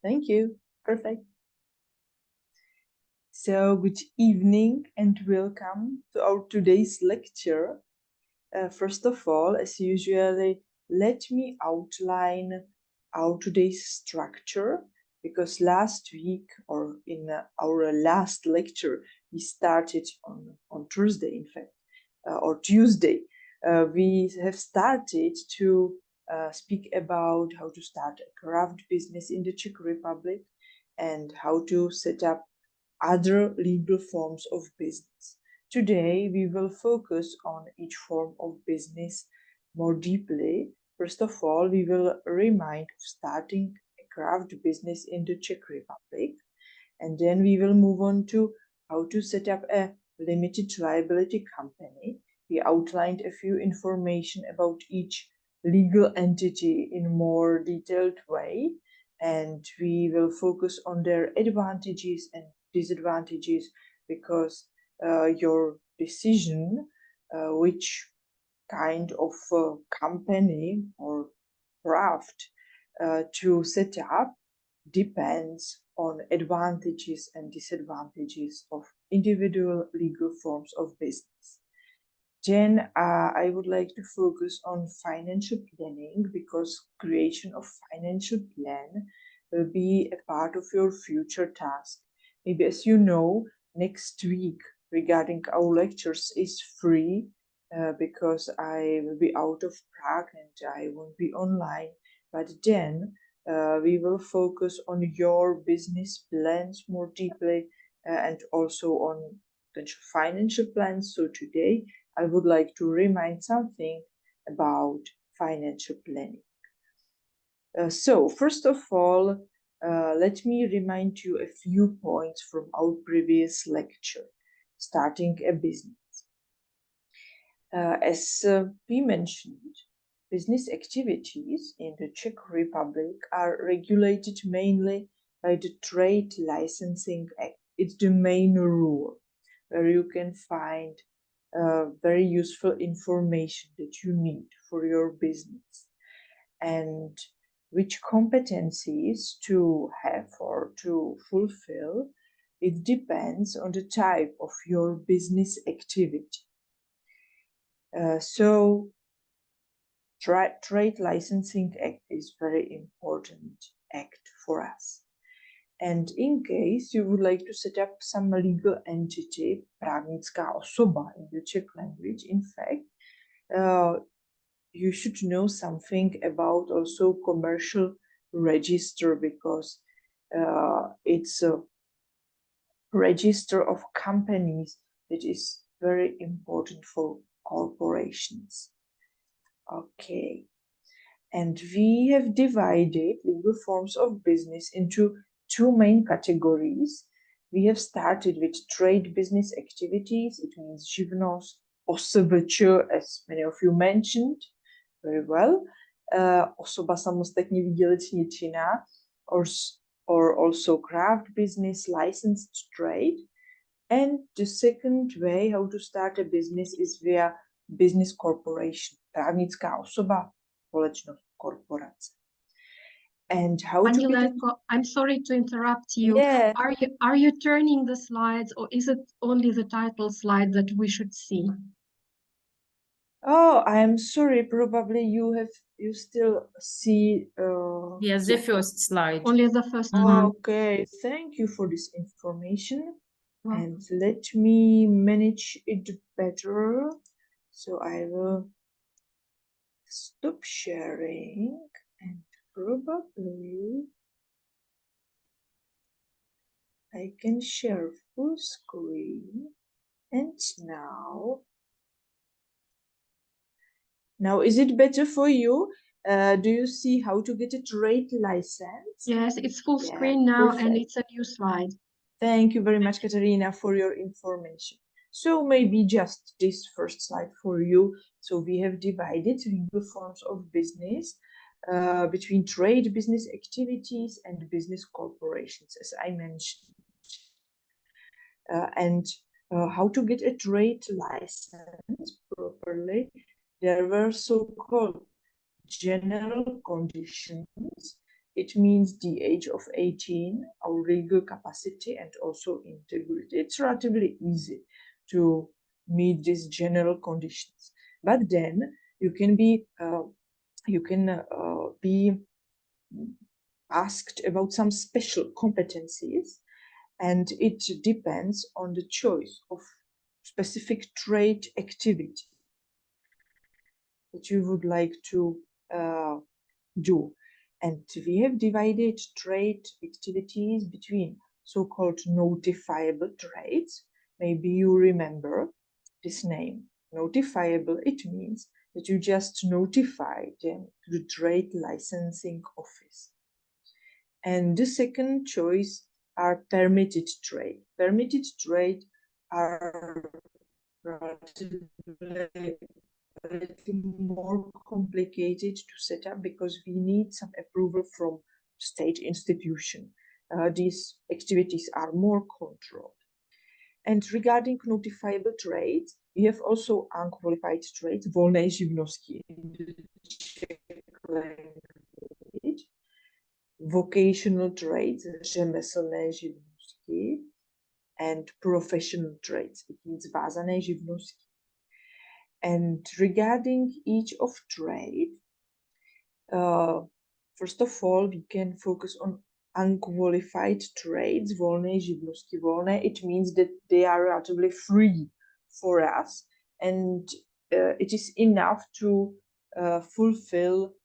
Thank you. Perfect. So, good evening and welcome to our today's lecture. First of all, as usual, let me outline our today's structure, because last week, or in our last lecture, we started on Thursday, in fact, or Tuesday. We have started to speak about how to start a craft business in the Czech Republic and how to set up other legal forms of business. Today, we will focus on each form of business more deeply. First of all, we will remind of starting a craft business in the Czech Republic, and then we will move on to how to set up a limited liability company. We outlined a few information about each legal entity in more detailed way, and we will focus on their advantages and disadvantages, because your decision which kind of company or craft to set up depends on advantages and disadvantages of individual legal forms of business. Then I would like to focus on financial planning, because creation of financial plan will be a part of your future task. Maybe, as you know, next week regarding our lectures is free, because I will be out of Prague and I won't be online. But then we will focus on your business plans more deeply, and also on potential financial plans. So today I would like to remind something about financial planning. So first of all, let me remind you a few points from our previous lecture, starting a business. As we mentioned, business activities in the Czech Republic are regulated mainly by the Trade Licensing Act. It's the main rule where you can find very useful information that you need for your business, and which competencies to have or to fulfill. It depends on the type of your business activity. So Trade Licensing Act is very important act for us. And in case you would like to set up some legal entity, právnická osoba in the Czech language, in fact, you should know something about also commercial register, because it's a register of companies that is very important for corporations. Okay. And we have divided legal forms of business into two main categories. We have started with trade business activities. It means živnost, OSVČ, as many of you mentioned very well. Osoba samostatně výdělečně činná, or also craft business, licensed trade. And the second way how to start a business is via business corporation, právnická osoba, společnost, korporace. And how Pani to Lenko, I'm sorry to interrupt you. Yeah. Are you turning the slides, or is it only the title slide that we should see? Oh, I am sorry. Probably you still see. Yes, the first slide. Only the first one. Okay, thank you for this information. Well, And let me manage it better. So I will stop sharing, and probably I can share full screen. And now is it better for you? Do you see how to get a trade license? yes, it's full screen now, perfect. and it's a new slide. Thank you very much, Katarina, for your information. So maybe just this first slide for you. So we have divided legal forms of business between trade business activities and business corporations, as I mentioned. And how to get a trade license properly. There were so-called general conditions it means the age of 18, our legal capacity, and also integrity. It's relatively easy to meet these general conditions. But then you can be asked about some special competencies, and it depends on the choice of specific trade activity that you would like to do. And we have divided trade activities between so-called notifiable trades. Maybe you remember this name. Notifiable, it means that you just notify them to the trade licensing office. And the second choice are permitted trade. Permitted trade are relatively a little more complicated to set up because we need some approval from state institution. These activities are more controlled. And regarding notifiable trades, we have also unqualified trades, volné živnosti in the Czech language, vocational trades, řemeslné živnosti, and professional trades, it means vázané živnosti. And regarding each of trade, first of all, we can focus on unqualified trades, volné živnosti. Volné, it means that they are relatively free for us, and it is enough to fulfill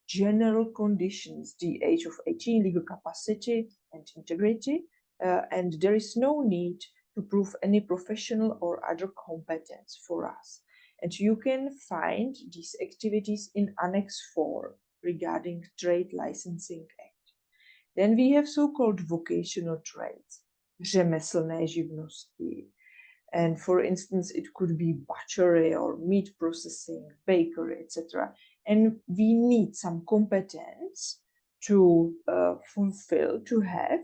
general conditions, the age of 18, legal capacity and integrity, and there is no need to prove any professional or other competence for us. And you can find these activities in Annex 4 regarding Trade Licensing Act. Then we have so-called vocational trades, řemeslné živnosti. And for instance, it could be butchery or meat processing, bakery, etc. And we need some competence to fulfill, to have,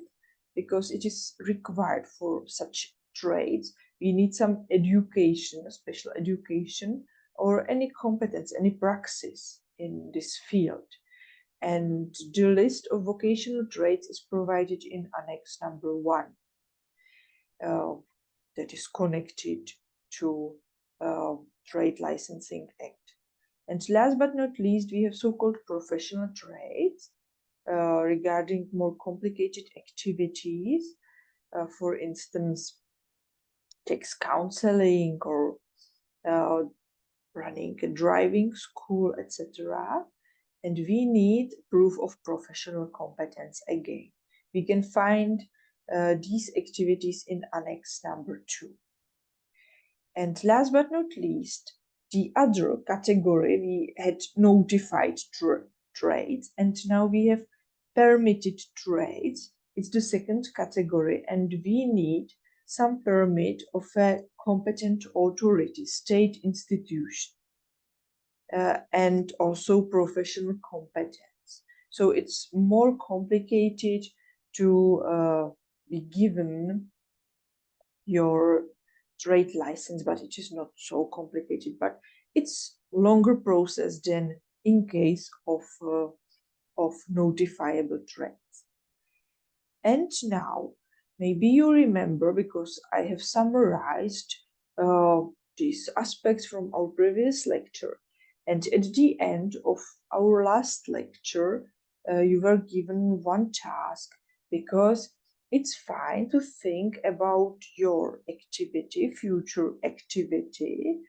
because it is required for such trades. We need some education, special education, or any competence, any praxis in this field. And the list of vocational trades is provided in Annex number 1. That is connected to Trade Licensing Act. And last but not least, we have so-called professional trades regarding more complicated activities, for instance, tax counseling or running a driving school, etc. And we need proof of professional competence again. We can find these activities in Annex number 2. And last but not least, the other category, we had notified trades, and now we have permitted trades. It's the second category, and we need some permit of a competent authority, state institution, and also professional competence. So it's more complicated to be given your trade license, but it is not so complicated, but it's longer process than in case of notifiable trades. And now, maybe you remember, because I have summarized these aspects from our previous lecture, and at the end of our last lecture, you were given one task, because it's fine to think about your activity, future activity,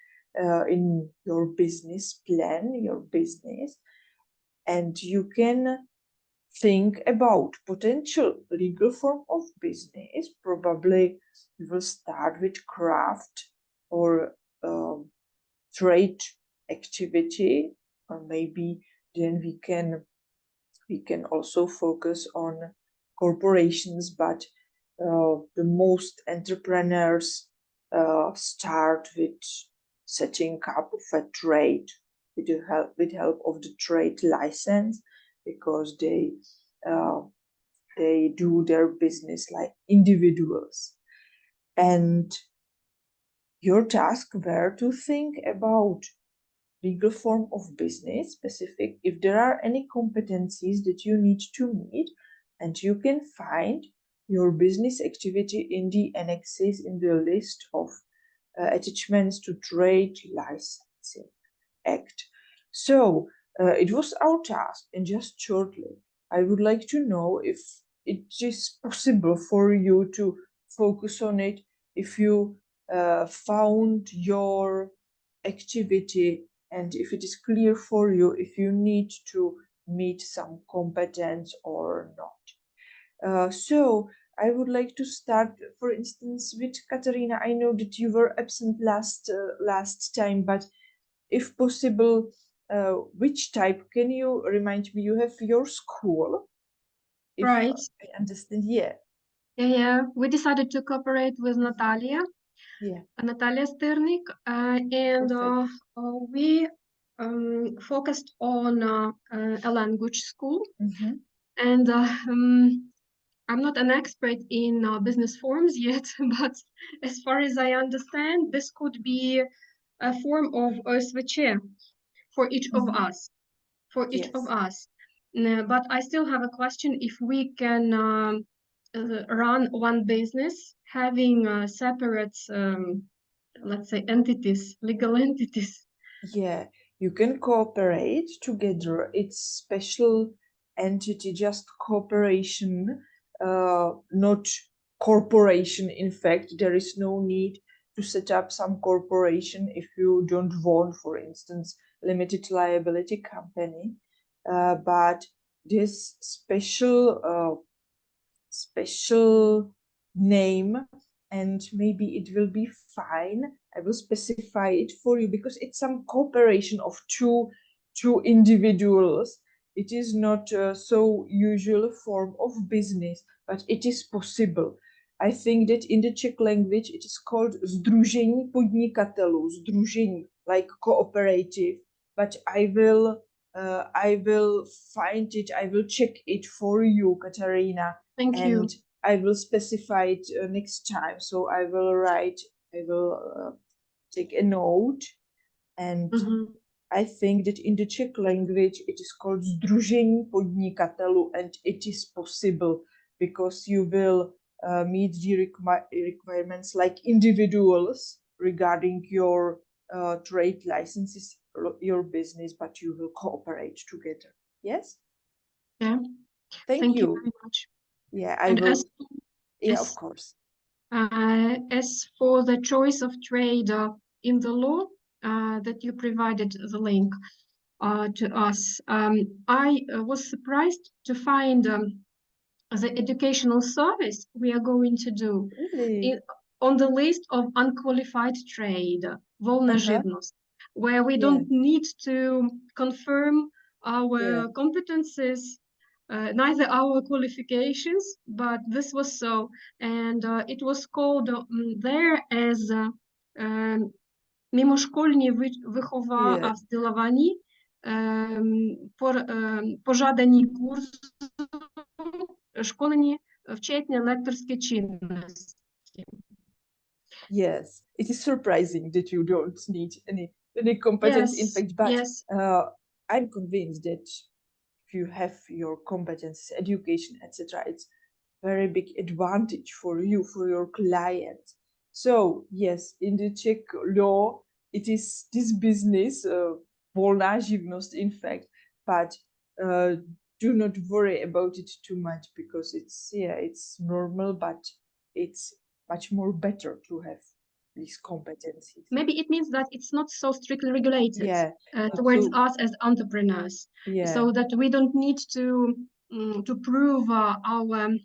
in your business plan, your business, and you can think about potential legal form of business. Probably we will start with craft or trade activity, or maybe then we can also focus on corporations, but the most entrepreneurs start with setting up of a trade with help of the trade license, because they do their business like individuals. And your task were to think about legal form of business, specific, if there are any competencies that you need to meet, and you can find your business activity in the annexes in the list of attachments to Trade Licensing Act. So it was our task, and just shortly, I would like to know if it is possible for you to focus on it, if you found your activity, and if it is clear for you if you need to meet some competence or not. So I would like to start, for instance, with Katarina. I know that you were absent last time, but if possible, which type? Can you remind me? You have your school, if Right. I understand. Yeah. Yeah. We decided to cooperate with Natalia. Yeah. Natalia Sternik, and we focused on a language school. And I'm not an expert in business forms yet, but as far as I understand, this could be a form of OSVČ for each of us. But I still have a question if we can run one business having separate, let's say, entities, legal entities. Yeah, you can cooperate together. It's special entity, just cooperation, not corporation. In fact, there is no need to set up some corporation if you don't want, for instance, limited liability company. But this special name, and maybe it will be fine. I will specify it for you because it's some cooperation of two individuals. It is not so usual form of business, but it is possible. I think that in the Czech language it is called Sdružení podnikatelů, sdružení, like cooperative, but I will find it, I will check it for you, Katarina. Thank you. And I will specify it next time. So I will take a note. And I think that in the Czech language, it is called Sdružení podnikatelů, and it is possible because you will meet the requirements like individuals regarding your trade licenses, your business, but you will cooperate together. Yes? Yeah. Thank you very much. Yeah, I will. Yeah, of as, course. As for the choice of trade in the law, that you provided the link to us, I was surprised to find the educational service we are going to do on the list of unqualified trade, volna živnost, where we don't need to confirm our competences, neither our qualifications, but this was so, and it was called there as mimoškolní výchova a vzdělávání, požádaný kurz školení včetně lektorské činnosti. Yes, it is surprising that you don't need any competence. In fact, but I'm convinced that if you have your competence, education, etc., it's very big advantage for you, for your clients. So yes, in the Czech law, it is this business, volná živnost, in fact, but do not worry about it too much because it's normal, but it's much more better to have these competencies. Maybe it means that it's not so strictly regulated towards us as entrepreneurs, so that we don't need to prove our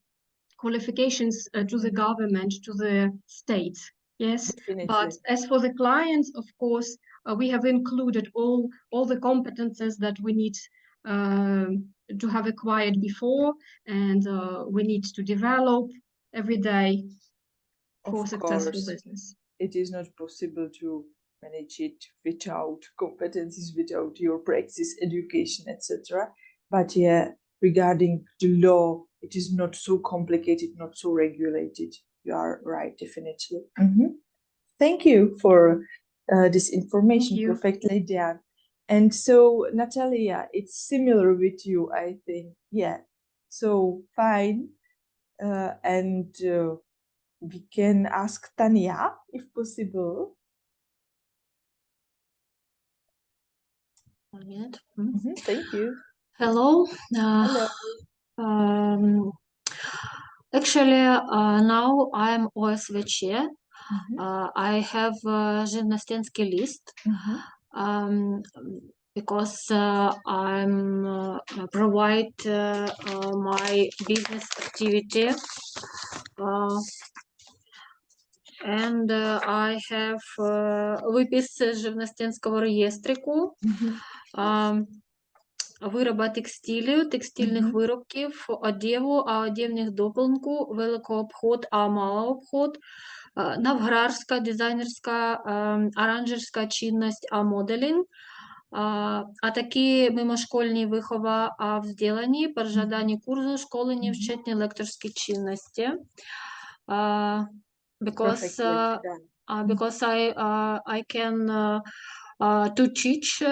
qualifications to the government, to the state. Yes, definitely. But as for the clients, of course, we have included all the competences that we need to have acquired before, and we need to develop every day for successful business. It is not possible to manage it without competencies, without your practice, education, etc. But regarding the law, it is not so complicated, not so regulated. You are right, definitely. Thank you for this information. Perfectly done. And so, Natalia, it's similar with you, I think. Yeah. So, fine. And we can ask Tanya, if possible. Thank you. Hello. Hello. Actually, now I'm OSVČ. I have gymnastienski list because I'm provide my business activity. And I have выпис gymnastienского реєстрику. Вироба текстилю, текстильних виробків, одягу, одягних дополнку, великообход, малообход, навграрська, дизайнерська, аранжерська чинність, моделінг, а такі мимошкольні вихова, взділені, пожадані курсу, школені, вчетні лекторські чинності. Because I can to teach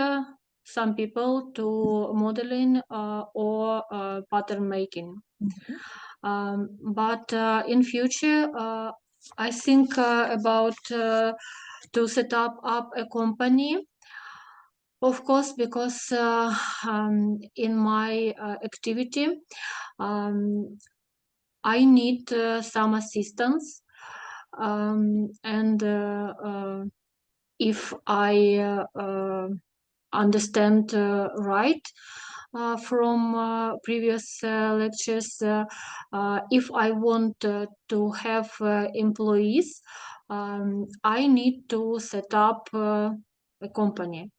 some people to modeling or pattern making. But in future, I think about to set up a company. Of course, because in my activity, I need some assistance. And if I understand right from previous lectures, if I want to have employees, I need to set up a company.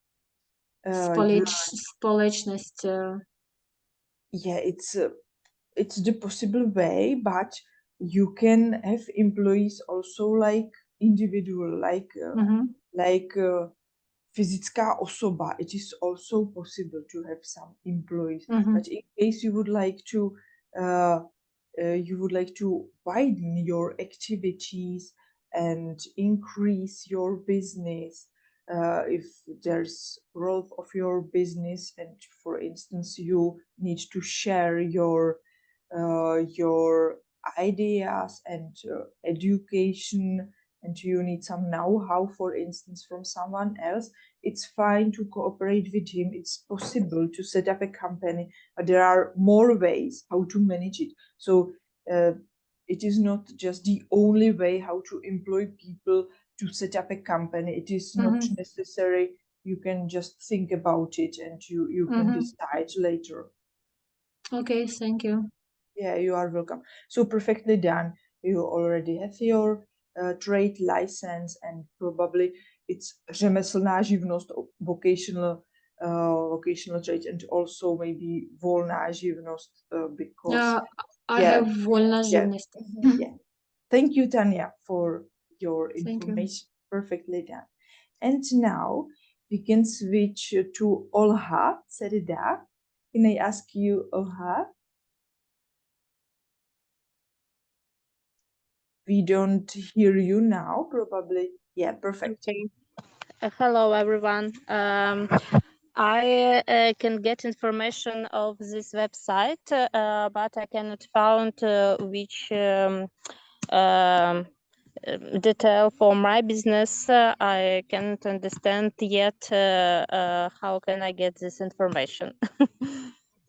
Společnost. Yeah, it's the possible way, but you can have employees also like individual, like fyzická osoba. It is also possible to have some employees. But in case you would like to widen your activities and increase your business, if there's growth of your business, and for instance you need to share your ideas and education, and you need some know-how, for instance, from someone else, it's fine to cooperate with him. It's possible to set up a company, but there are more ways how to manage it. So it is not just the only way how to employ people to set up a company. It is not necessary. You can just think about it and you can decide later. Okay, thank you. Yeah, you are welcome. So perfectly done. You already have your trade license, and probably it's řemeslná živnost, vocational trade, and also maybe volná živnost, because I have volná živnost. Yeah. Thank you, Tanya, for your information. Perfectly done. And now we can switch to Olha Sereda. Can I ask you, Olha? We don't hear you now, probably. Yeah, perfect. Okay. Hello, everyone. I can get information of this website, but I cannot find which detail for my business. I cannot understand yet how can I get this information.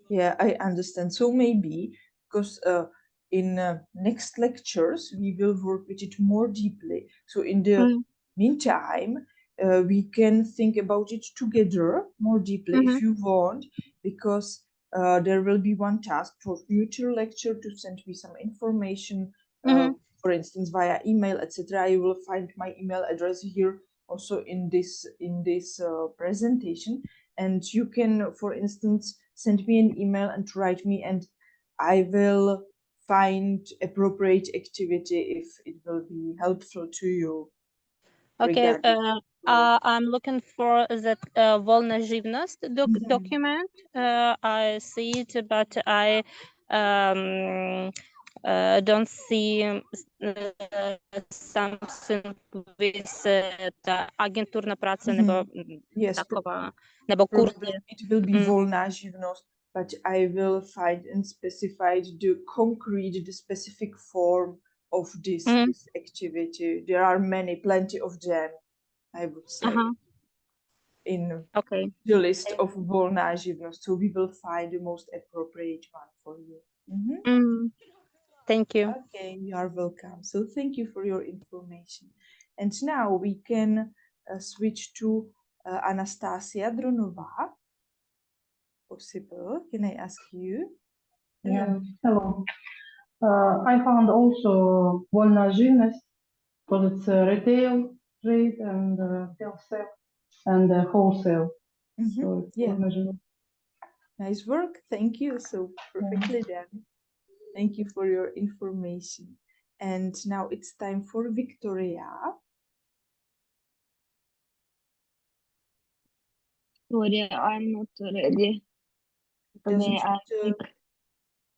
Yeah, I understand. So maybe because in next lectures we will work with it more deeply. So in the meantime, we can think about it together more deeply if you want, because there will be one task for future lecture to send me some information, for instance via email, etc. You will find my email address here also in this presentation, and you can, for instance, send me an email and write me, and I will find appropriate activity if it will be helpful to you. Okay, I'm looking for that volna živnost document. I see it, but I don't see something with agenturna praca nebo Yes, taková, nebo kurzy. it will be volná živnost, but I will find and specify the concrete, the specific form of this activity. There are plenty of them, I would say, in the list of volná živnost. So we will find the most appropriate one for you. Thank you. Okay, you are welcome. So thank you for your information. And now we can switch to Anastasia Dronova. Possible? Can I ask you? Yeah, hello. I found also volna živnost because it's retail trade and wholesale and wholesale. So it's volna živnost. Nice work. Thank you. So perfectly done. Thank you for your information. And now it's time for Victoria. Sorry, I'm not ready.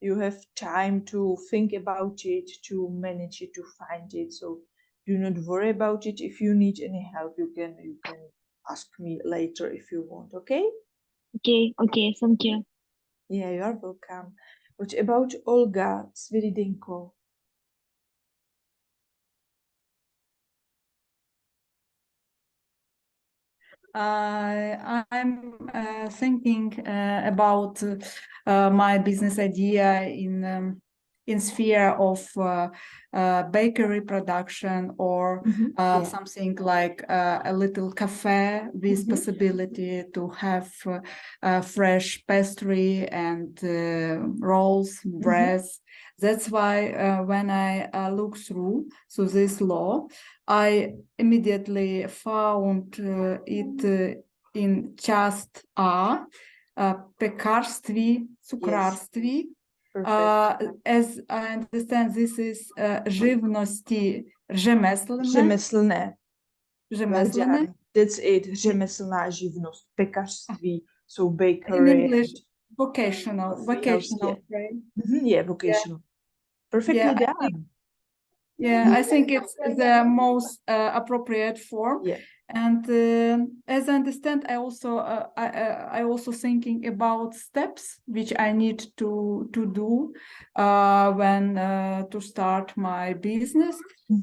You have time to think about it, to manage it, to find it. So do not worry about it. If you need any help, you can ask me later if you want. Okay? Okay, thank you. Yeah, you are welcome. What about Olga Sviridenko? I'm thinking about my business idea in sphere of bakery production or something like a little cafe with possibility to have fresh pastry and rolls, breads. That's why when I look through this law, I immediately found it in часть A, pekarství, cukrarství. As I understand, this is živnosti řemeslné. That's it. Řemeslná živnost, pekařství, so bakery. In English, vocational. Yeah, vocational. Perfectly done. I think it's the most appropriate form. Yeah. And as I understand, I also thinking about steps which I need to do when to start my business.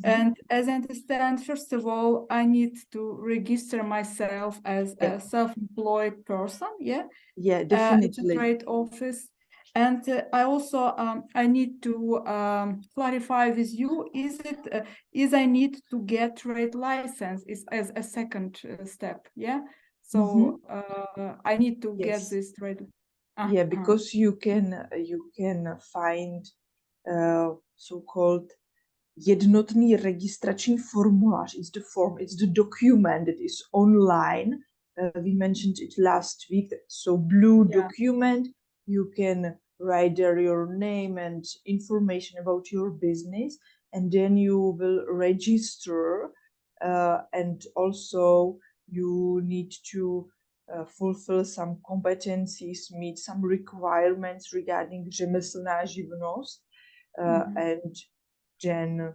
And as I understand, first of all, I need to register myself as a self-employed person. Yeah, definitely. At the trade office. And I also I need to clarify with you: is I need to get trade license as a second step? Yeah. So I need to get this trade. Yeah, because you can find so-called jednotný registrační formulář. It's the form, it's the document that is online. We mentioned it last week. So blue document. You can write there your name and information about your business, and then you will register. And also you need to fulfill some competencies, meet some requirements regarding řemeslná živnost, and then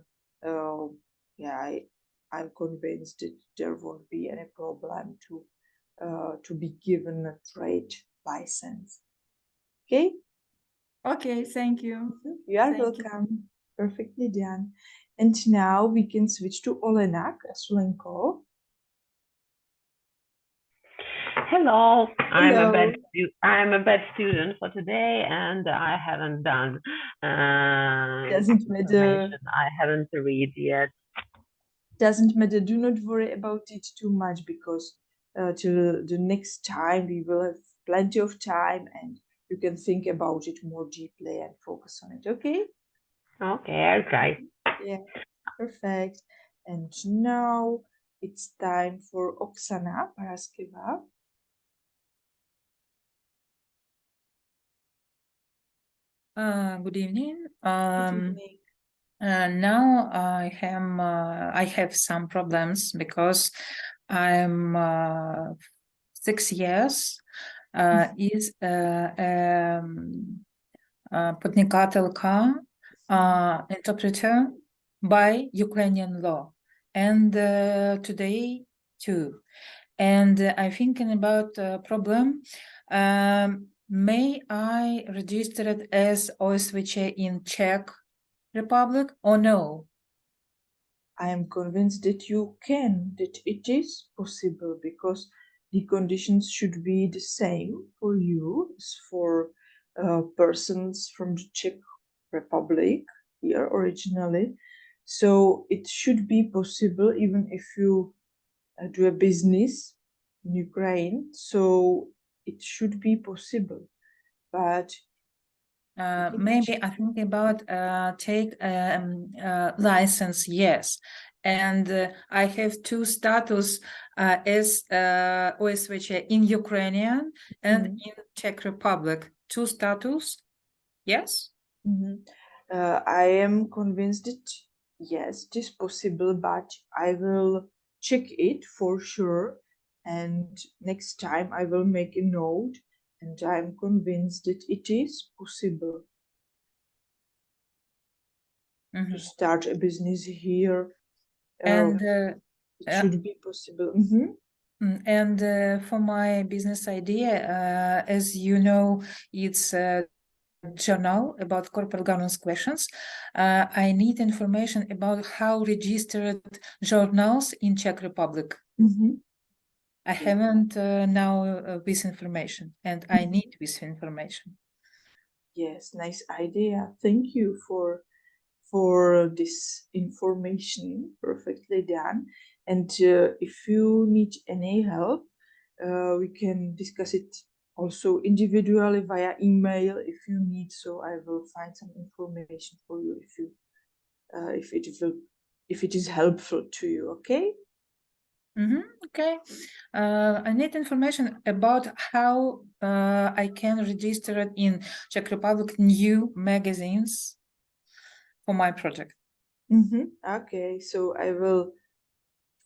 I'm convinced that there won't be any problem to be given a trade license. Okay? Okay, thank you. You are welcome. Perfectly done. And now we can switch to Olena Krasulenko. Hello. I'm a bad student for today, and I haven't done. Doesn't matter. I haven't read yet. Doesn't matter. Do not worry about it too much, because till the next time we will have plenty of time, and you can think about it more deeply and focus on it. Okay? Okay, I'll try. Yeah, perfect. And now it's time for Oksana Paraskeva. Good evening. Good evening. Now I have some problems because I'm 6 years is podnikatelka interpreter by Ukrainian law, and today too. And I'm thinking about a problem. May I register it as OSVČ in Czech Republic or no? I am convinced that you can, that it is possible, because the conditions should be the same for you as for persons from the Czech Republic here originally. So it should be possible even if you do a business in Ukraine. So it should be possible. But maybe I think about take license, yes. And I have two status as OSVČ in Ukrainian and in Czech Republic. Two status, yes? I am convinced that yes, it is possible, but I will check it for sure. And next time I will make a note, and I am convinced that it is possible to start a business here. And it should be possible. And for my business idea, as you know, it's a journal about corporate governance questions. I need information about how registered journals in Czech Republic. I haven't now this information, and I need this information. Yes, nice idea. Thank you for this information. Perfectly done. And if you need any help, we can discuss it also individually via email if you need. So I will find some information for you if it is helpful to you. Okay. Okay. I need information about how I can register it in Czech Republic new magazines for my project. Okay, so I will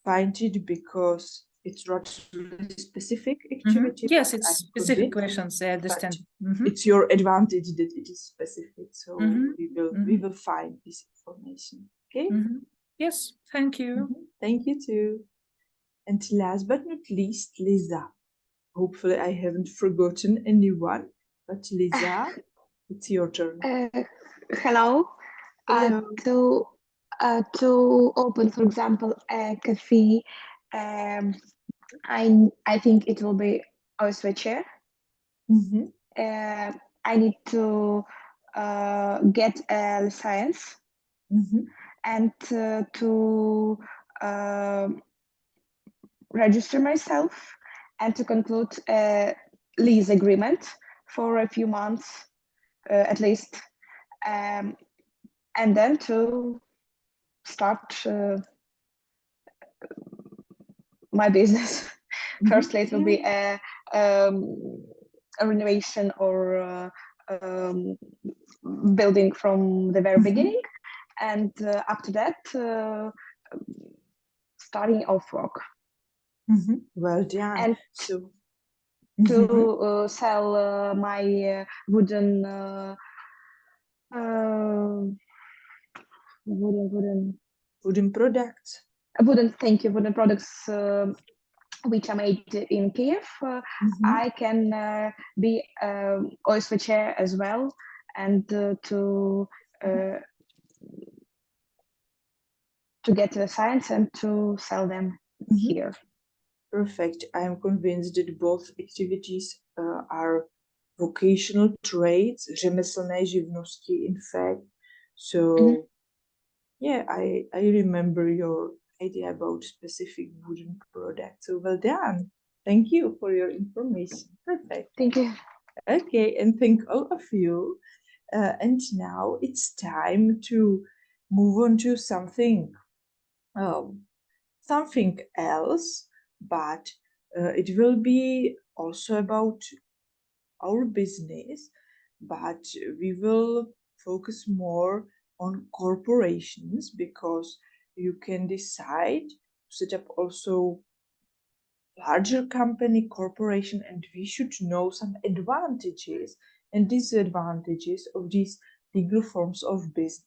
find it because it's not really specific activity. Yes, it's specific questions. I understand. It's your advantage that it is specific. So we will find this information. Okay. Yes, thank you. Thank you too. And last but not least, Lisa. Hopefully I haven't forgotten anyone, but Lisa, it's your turn. Hello. Hello. To open, for example, a cafe, I think it will be OSVČ. I need to get a license and to register myself and to conclude a lease agreement for a few months at least, and then to start my business. Firstly, it will be a renovation or building from the very beginning, and after that, starting off work. Well done. And so to sell my wooden products. Wooden products which are made in Kiev. I can be OSVČ as well, and to get the science and to sell them here. Perfect. I am convinced that both activities are vocational trades, řemeslné živnosti, in fact. So yeah, I remember your idea about specific wooden products. So well done. Thank you for your information. Perfect. Thank you. Okay, and thank all of you. And now it's time to move on to something else, but it will be also about our business, but we will focus more on corporations, because you can decide to set up also larger company, corporation, and we should know some advantages and disadvantages of these legal forms of business.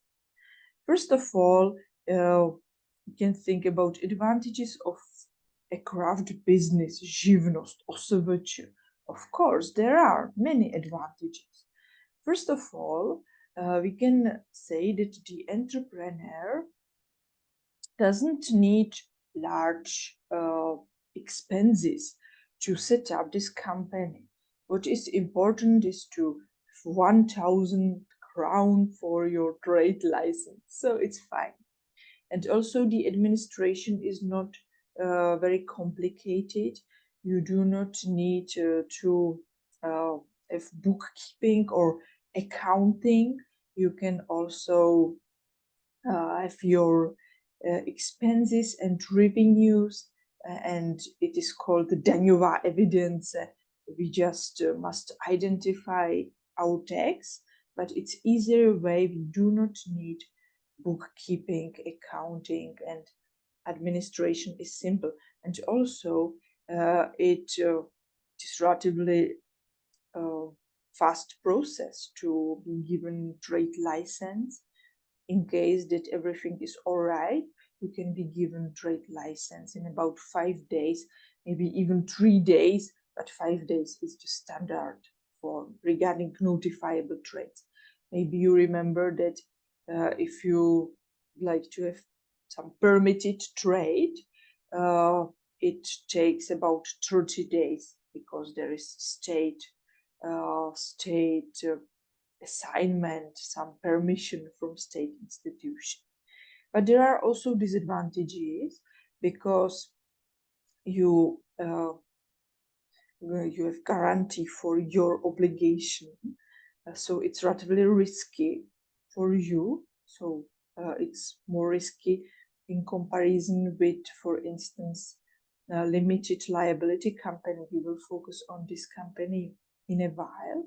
First of all, you can think about advantages of a craft business, živnost, OSVČ. Of course, there are many advantages. First of all, we can say that the entrepreneur doesn't need large expenses to set up this company. What is important is to have 1,000 crown for your trade license, so it's fine. And also the administration is not very complicated. You do not need to have bookkeeping or accounting. You can also have your expenses and revenues, and it is called the daňová evidence. We just must identify our tax, but it's easier way. We do not need bookkeeping, accounting, and administration is simple. And also it is relatively fast process to be given trade license. In case that everything is all right, you can be given trade license in about 5 days, maybe even 3 days, but 5 days is the standard for regarding notifiable trades. Maybe you remember that if you like to have some permitted trade, it takes about 30 days because there is state assignment, some permission from state institution. But there are also disadvantages because you have guarantee for your obligation, so it's relatively risky for you. So it's more risky in comparison with, for instance, a limited liability company. We will focus on this company in a while.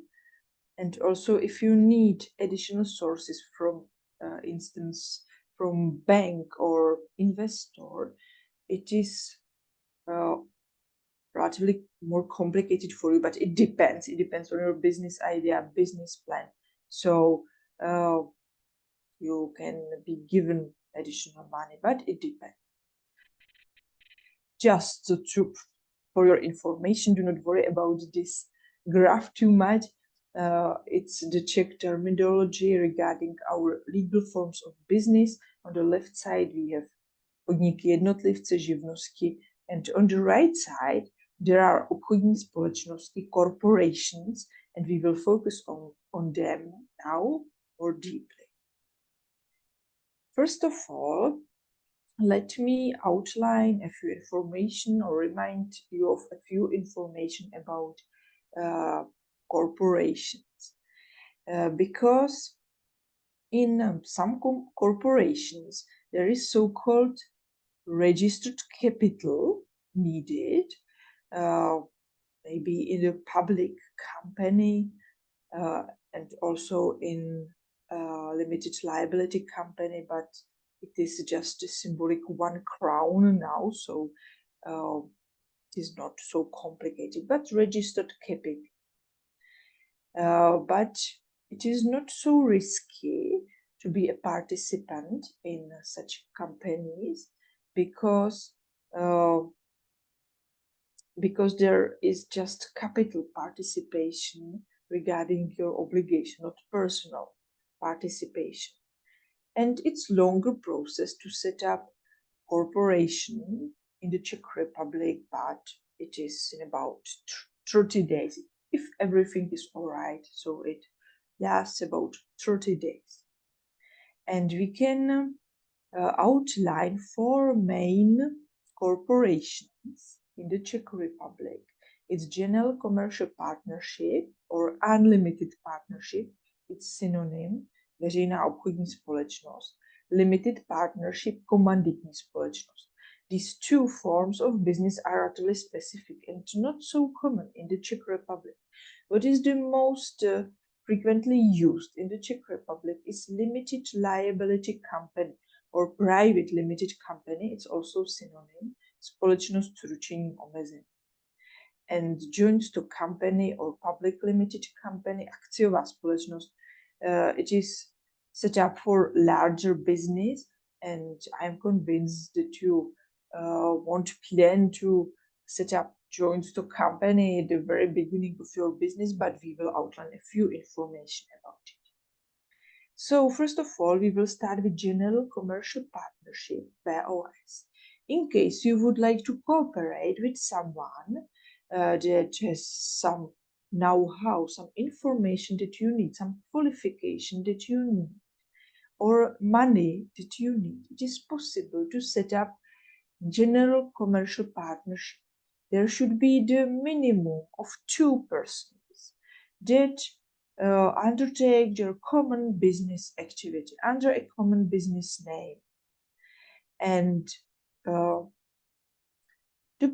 And also, if you need additional sources from instance from bank or investor, it is relatively more complicated for you, but it depends on your business idea, business plan. So you can be given additional money, but it depends. Just for your information, do not worry about this graph too much. It's the Czech terminology regarding our legal forms of business. On the left side, we have podniky jednotlivce, živnosti, and on the right side, there are obchodní společnosti, corporations, and we will focus on them now more deeply. First of all, let me outline a few information or remind you of a few information about corporations, because in some corporations there is so-called registered capital needed, maybe in a public company and also in a limited liability company, but it is just a symbolic 1 crown now, so it is not so complicated, but registered capital. But it is not so risky to be a participant in such companies because there is just capital participation regarding your obligation, not personal participation. And it's longer process to set up corporation in the Czech Republic, but it is in about 30 days if everything is all right. So it lasts about 30 days. And we can outline 4 main corporations in the Czech Republic. It's general commercial partnership or unlimited partnership, it's synonym, veřejná obchodní společnost, limited partnership, komanditní společnost. These 2 forms of business are relatively specific and not so common in the Czech Republic. What is the most frequently used in the Czech Republic is limited liability company or private limited company. It's also synonym, společnost s ručením omezeným. And joint stock company or public limited company, akciová společnost, it is set up for larger business, and I'm convinced that you won't plan to set up joint stock company at the very beginning of your business, but we will outline a few information about it. So first of all, we will start with general commercial partnership, BOS. In case you would like to cooperate with someone that has some know-how, some information that you need, some qualification that you need, or money that you need, it is possible to set up general commercial partnership. There should be the minimum of 2 persons that undertake their common business activity under a common business name, and the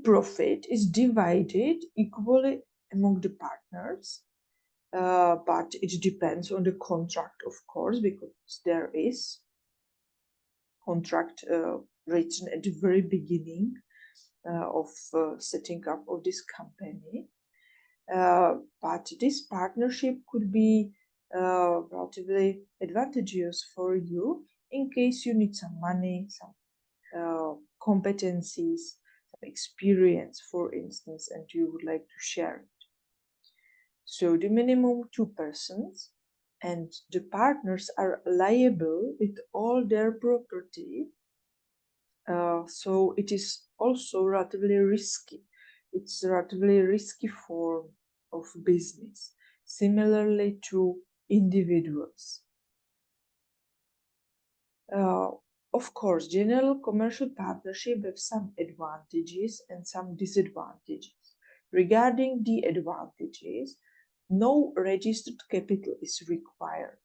profit is divided equally among the partners, but it depends on the contract, of course, because there is contract written at the very beginning of setting up of this company. But this partnership could be relatively advantageous for you in case you need some money, some competencies, some experience, for instance, and you would like to share it. So the minimum 2 persons, and the partners are liable with all their property. So it is also relatively risky. It's a relatively risky form of business, similarly to individuals. Of course, general commercial partnership have some advantages and some disadvantages. Regarding the advantages, no registered capital is required.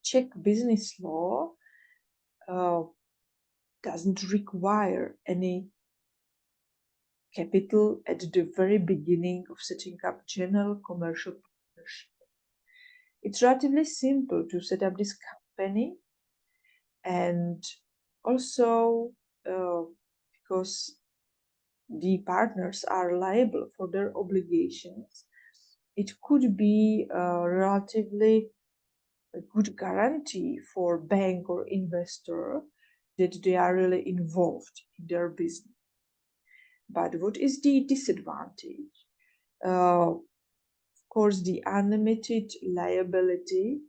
Czech business law doesn't require any capital at the very beginning of setting up general commercial partnership. It's relatively simple to set up this company, and also because the partners are liable for their obligations, it could be a relatively good guarantee for bank or investor that they are really involved in their business. But what is the disadvantage? Of course, the unlimited liability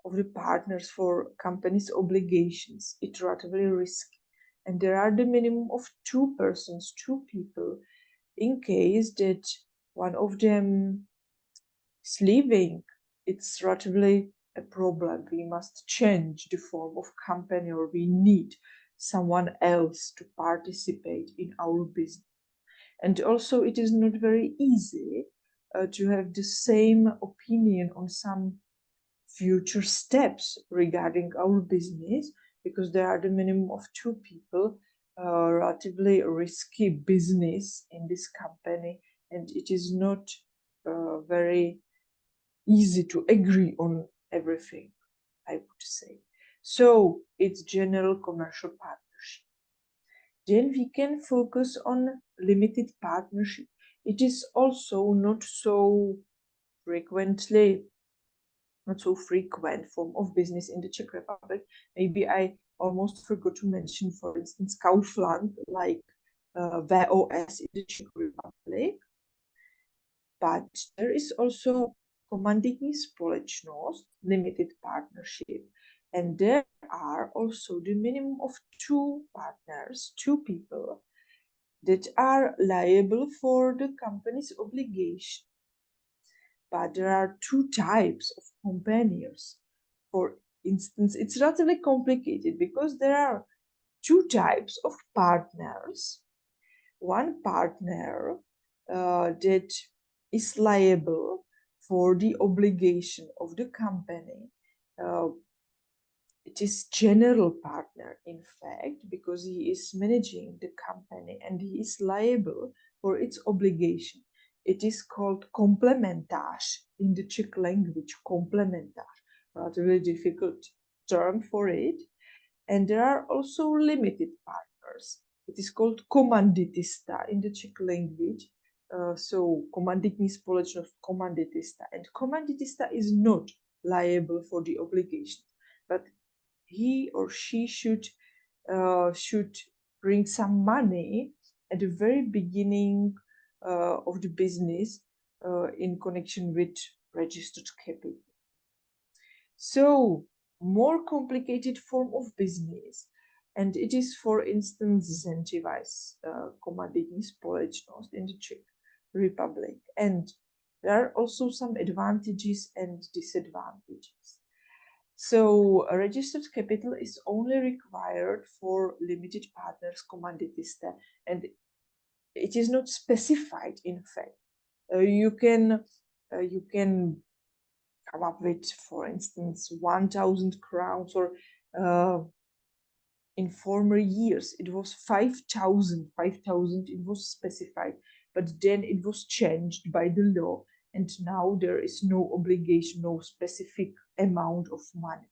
of the partners for companies' obligations. It's relatively risky. And there are the minimum of 2 persons, 2 people, in case that one of them is leaving. It's relatively a problem. We must change the form of company, or we need someone else to participate in our business. And also, it is not very easy to have the same opinion on some future steps regarding our business, because there are the minimum of 2 people, relatively risky business in this company, and it is not very easy to agree on everything, I would say. So it's general commercial partnership. Then we can focus on limited partnership. It is also not so frequent form of business in the Czech Republic. Maybe I almost forgot to mention, for instance, Kaufland, like VOS in the Czech Republic. But there is also komanditní společnost, limited partnership, and there are also the minimum of 2 partners, 2 people that are liable for the company's obligation. But there are 2 types of companies. For instance, it's relatively complicated because there are 2 types of partners. One partner that is liable for the obligation of the company. It is general partner, in fact, because he is managing the company and he is liable for its obligation. It is called komplementář in the Czech language, komplementář, rather very difficult term for it. And there are also limited partners. It is called komanditista in the Czech language. So komanditní společnost, komanditista. And komanditista is not liable for the obligation, but he or she should bring some money at the very beginning of the business in connection with registered capital. So, more complicated form of business, and it is, for instance, Zentivaj's komanditní společnost in the Czech Republic. And there are also some advantages and disadvantages. So, a registered capital is only required for limited partners komanditista, and it is not specified. In fact, you can come up with, for instance, 1,000 crowns, or in former years it was 5,000 it was specified, but then it was changed by the law, and now there is no obligation, no specific amount of money,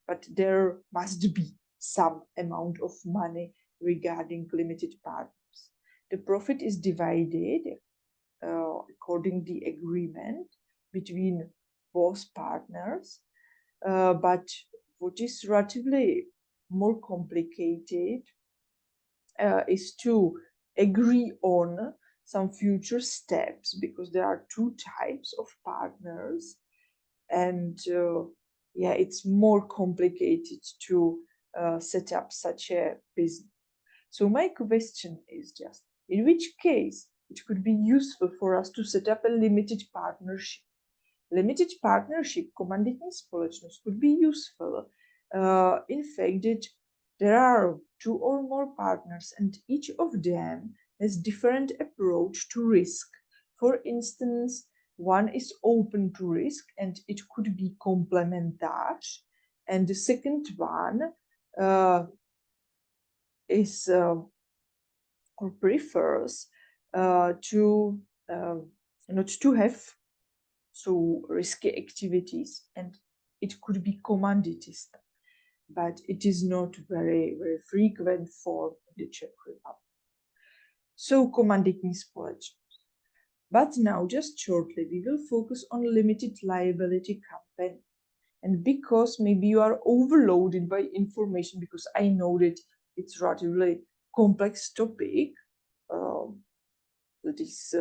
but there must be some amount of money regarding limited partners. The profit is divided according to the agreement between both partners, but what is relatively more complicated is to agree on some future steps, because there are two types of partners, and yeah, it's more complicated to set up such a business. So my question is just, in which case it could be useful for us to set up a limited partnership. Limited partnership, komanditní společnost, could be useful in fact that there are two or more partners and each of them has different approach to risk. For instance, one is open to risk and it could be complementage, and the second one is or prefers to not to have so risky activities, and it could be komanditista, but it is not very frequent form in the Czech Republic. So komanditní společnost. But now, just shortly, we will focus on limited liability company. And because maybe you are overloaded by information, because I know that it's relatively complex topic, these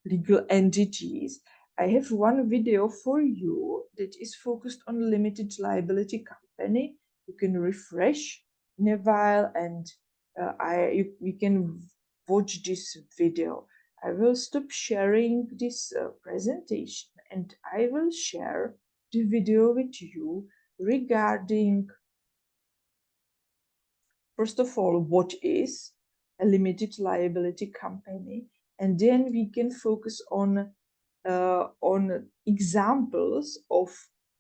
legal entities, I have one video for you that is focused on limited liability company. You can refresh in a while, and we can watch this video. I will stop sharing this presentation and I will share the video with you regarding, first of all, what is a limited liability company, and then we can focus on examples of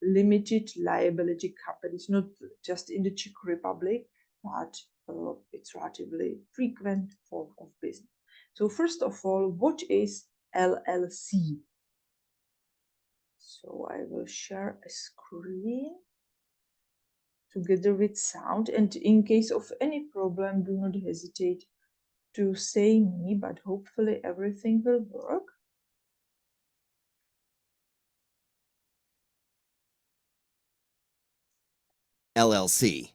limited liability companies, not just in the Czech Republic, but it's relatively frequent form of business. So first of all, what is LLC? So I will share a screen together with sound, and in case of any problem, do not hesitate to say me, but hopefully everything will work. LLC.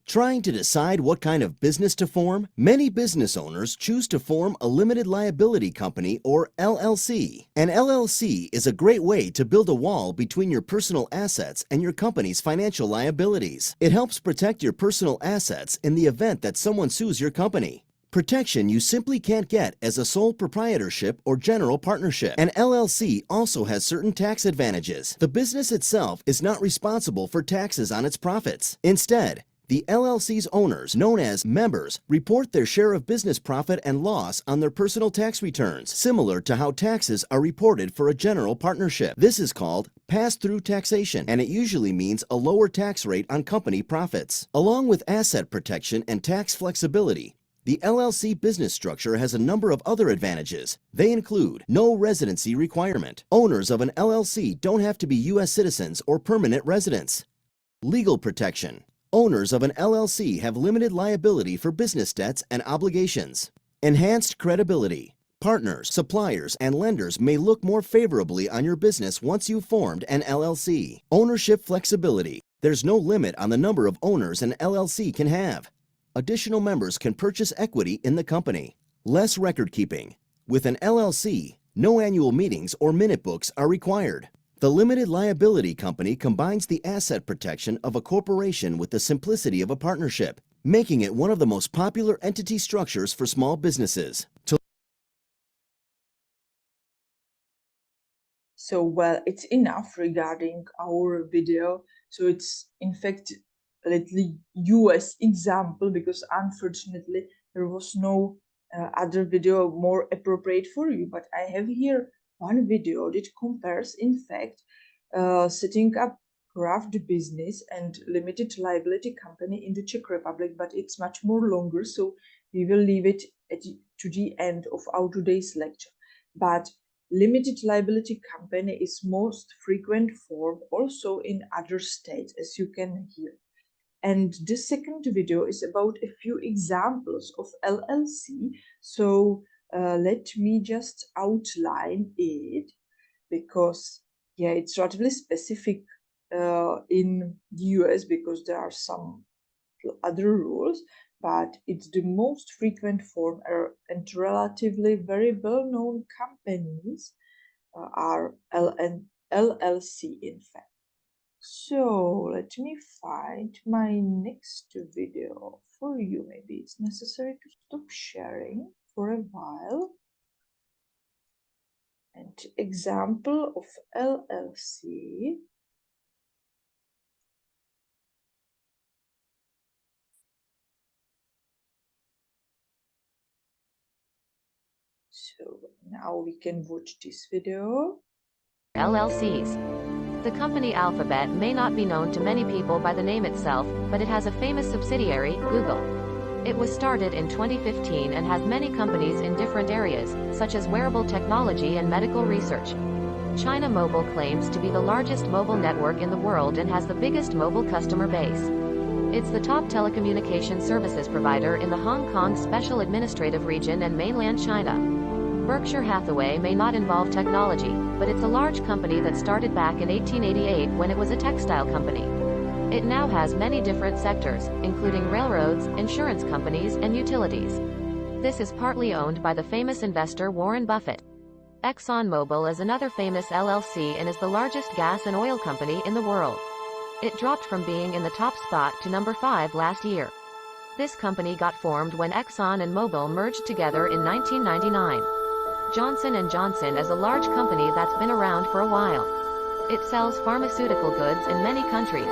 Trying to decide what kind of business to form? Many business owners choose to form a limited liability company, or LLC. An LLC is a great way to build a wall between your personal assets and your company's financial liabilities. It helps protect your personal assets in the event that someone sues your company. Protection you simply can't get as a sole proprietorship or general partnership. An LLC also has certain tax advantages. The business itself is not responsible for taxes on its profits. Instead, the LLC's owners, known as members, report their share of business profit and loss on their personal tax returns, similar to how taxes are reported for a general partnership. This is called pass-through taxation, and it usually means a lower tax rate on company profits. Along with asset protection and tax flexibility, the LLC business structure has a number of other advantages. They include no residency requirement. Owners of an LLC don't have to be U.S. citizens or permanent residents. Legal protection. Owners of an LLC have limited liability for business debts and obligations. Enhanced credibility. Partners, suppliers, and lenders may look more favorably on your business once you've formed an LLC. Ownership flexibility. There's no limit on the number of owners an LLC can have. Additional members can purchase equity in the company. Less record keeping. With an LLC, no annual meetings or minute books are required. The limited liability company combines the asset protection of a corporation with the simplicity of a partnership, making it one of the most popular entity structures for small businesses. So, well, it's enough regarding our video. So it's in fact a little US example because unfortunately there was no other video more appropriate for you. But I have here one video that compares, in fact, setting up craft business and limited liability company in the Czech Republic, but it's much more longer. So we will leave it to the end of our today's lecture. But limited liability company is most frequent form also in other states, as you can hear. And the second video is about a few examples of LLC. So let me just outline it because, yeah, it's relatively specific in the US because there are some other rules, but it's the most frequent form and relatively very well-known companies are LLC, in fact. So let me find my next video for you. Maybe it's necessary to stop sharing for a while. And example of LLC. So now we can watch this video. LLCs. The company Alphabet may not be known to many people by the name itself, but it has a famous subsidiary, Google. It was started in 2015 and has many companies in different areas, such as wearable technology and medical research. China Mobile claims to be the largest mobile network in the world and has the biggest mobile customer base. It's the top telecommunication services provider in the Hong Kong Special Administrative Region and mainland China. Berkshire Hathaway may not involve technology, but it's a large company that started back in 1888 when it was a textile company. It now has many different sectors, including railroads, insurance companies, and utilities. This is partly owned by the famous investor Warren Buffett. ExxonMobil is another famous LLC and is the largest gas and oil company in the world. It dropped from being in the top spot to number 5 last year. This company got formed when Exxon and Mobil merged together in 1999. Johnson & Johnson is a large company that's been around for a while. It sells pharmaceutical goods in many countries.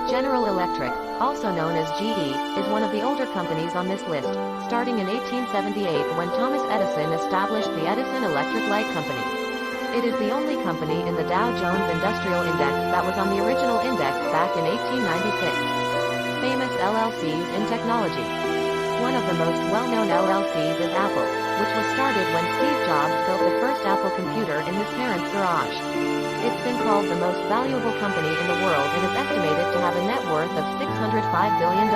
General Electric, also known as GE, is one of the older companies on this list, starting in 1878 when Thomas Edison established the Edison Electric Light Company. It is the only company in the Dow Jones Industrial Index that was on the original index back in 1896. Famous LLCs in technology. One of the most well-known LLCs is Apple, which was started when Steve Jobs built the first Apple computer in his parents' garage. It's been called the most valuable company in the world and is estimated to have a net worth of $605 billion.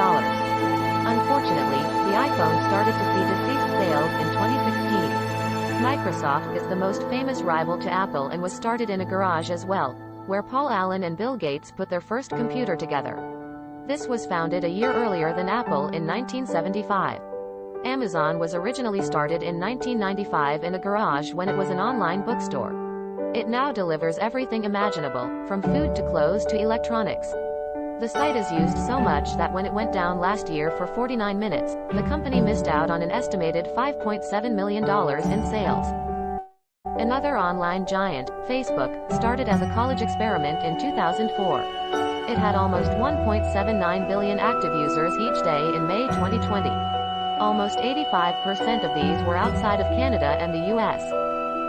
Unfortunately, the iPhone started to see deceased sales in 2016. Microsoft is the most famous rival to Apple and was started in a garage as well, where Paul Allen and Bill Gates put their first computer together. This was founded a year earlier than Apple in 1975. Amazon was originally started in 1995 in a garage when it was an online bookstore. It now delivers everything imaginable, from food to clothes to electronics. The site is used so much that when it went down last year for 49 minutes, the company missed out on an estimated $5.7 million in sales. Another online giant, Facebook, started as a college experiment in 2004. It had almost 1.79 billion active users each day in May 2020. Almost 85% of these were outside of Canada and the US.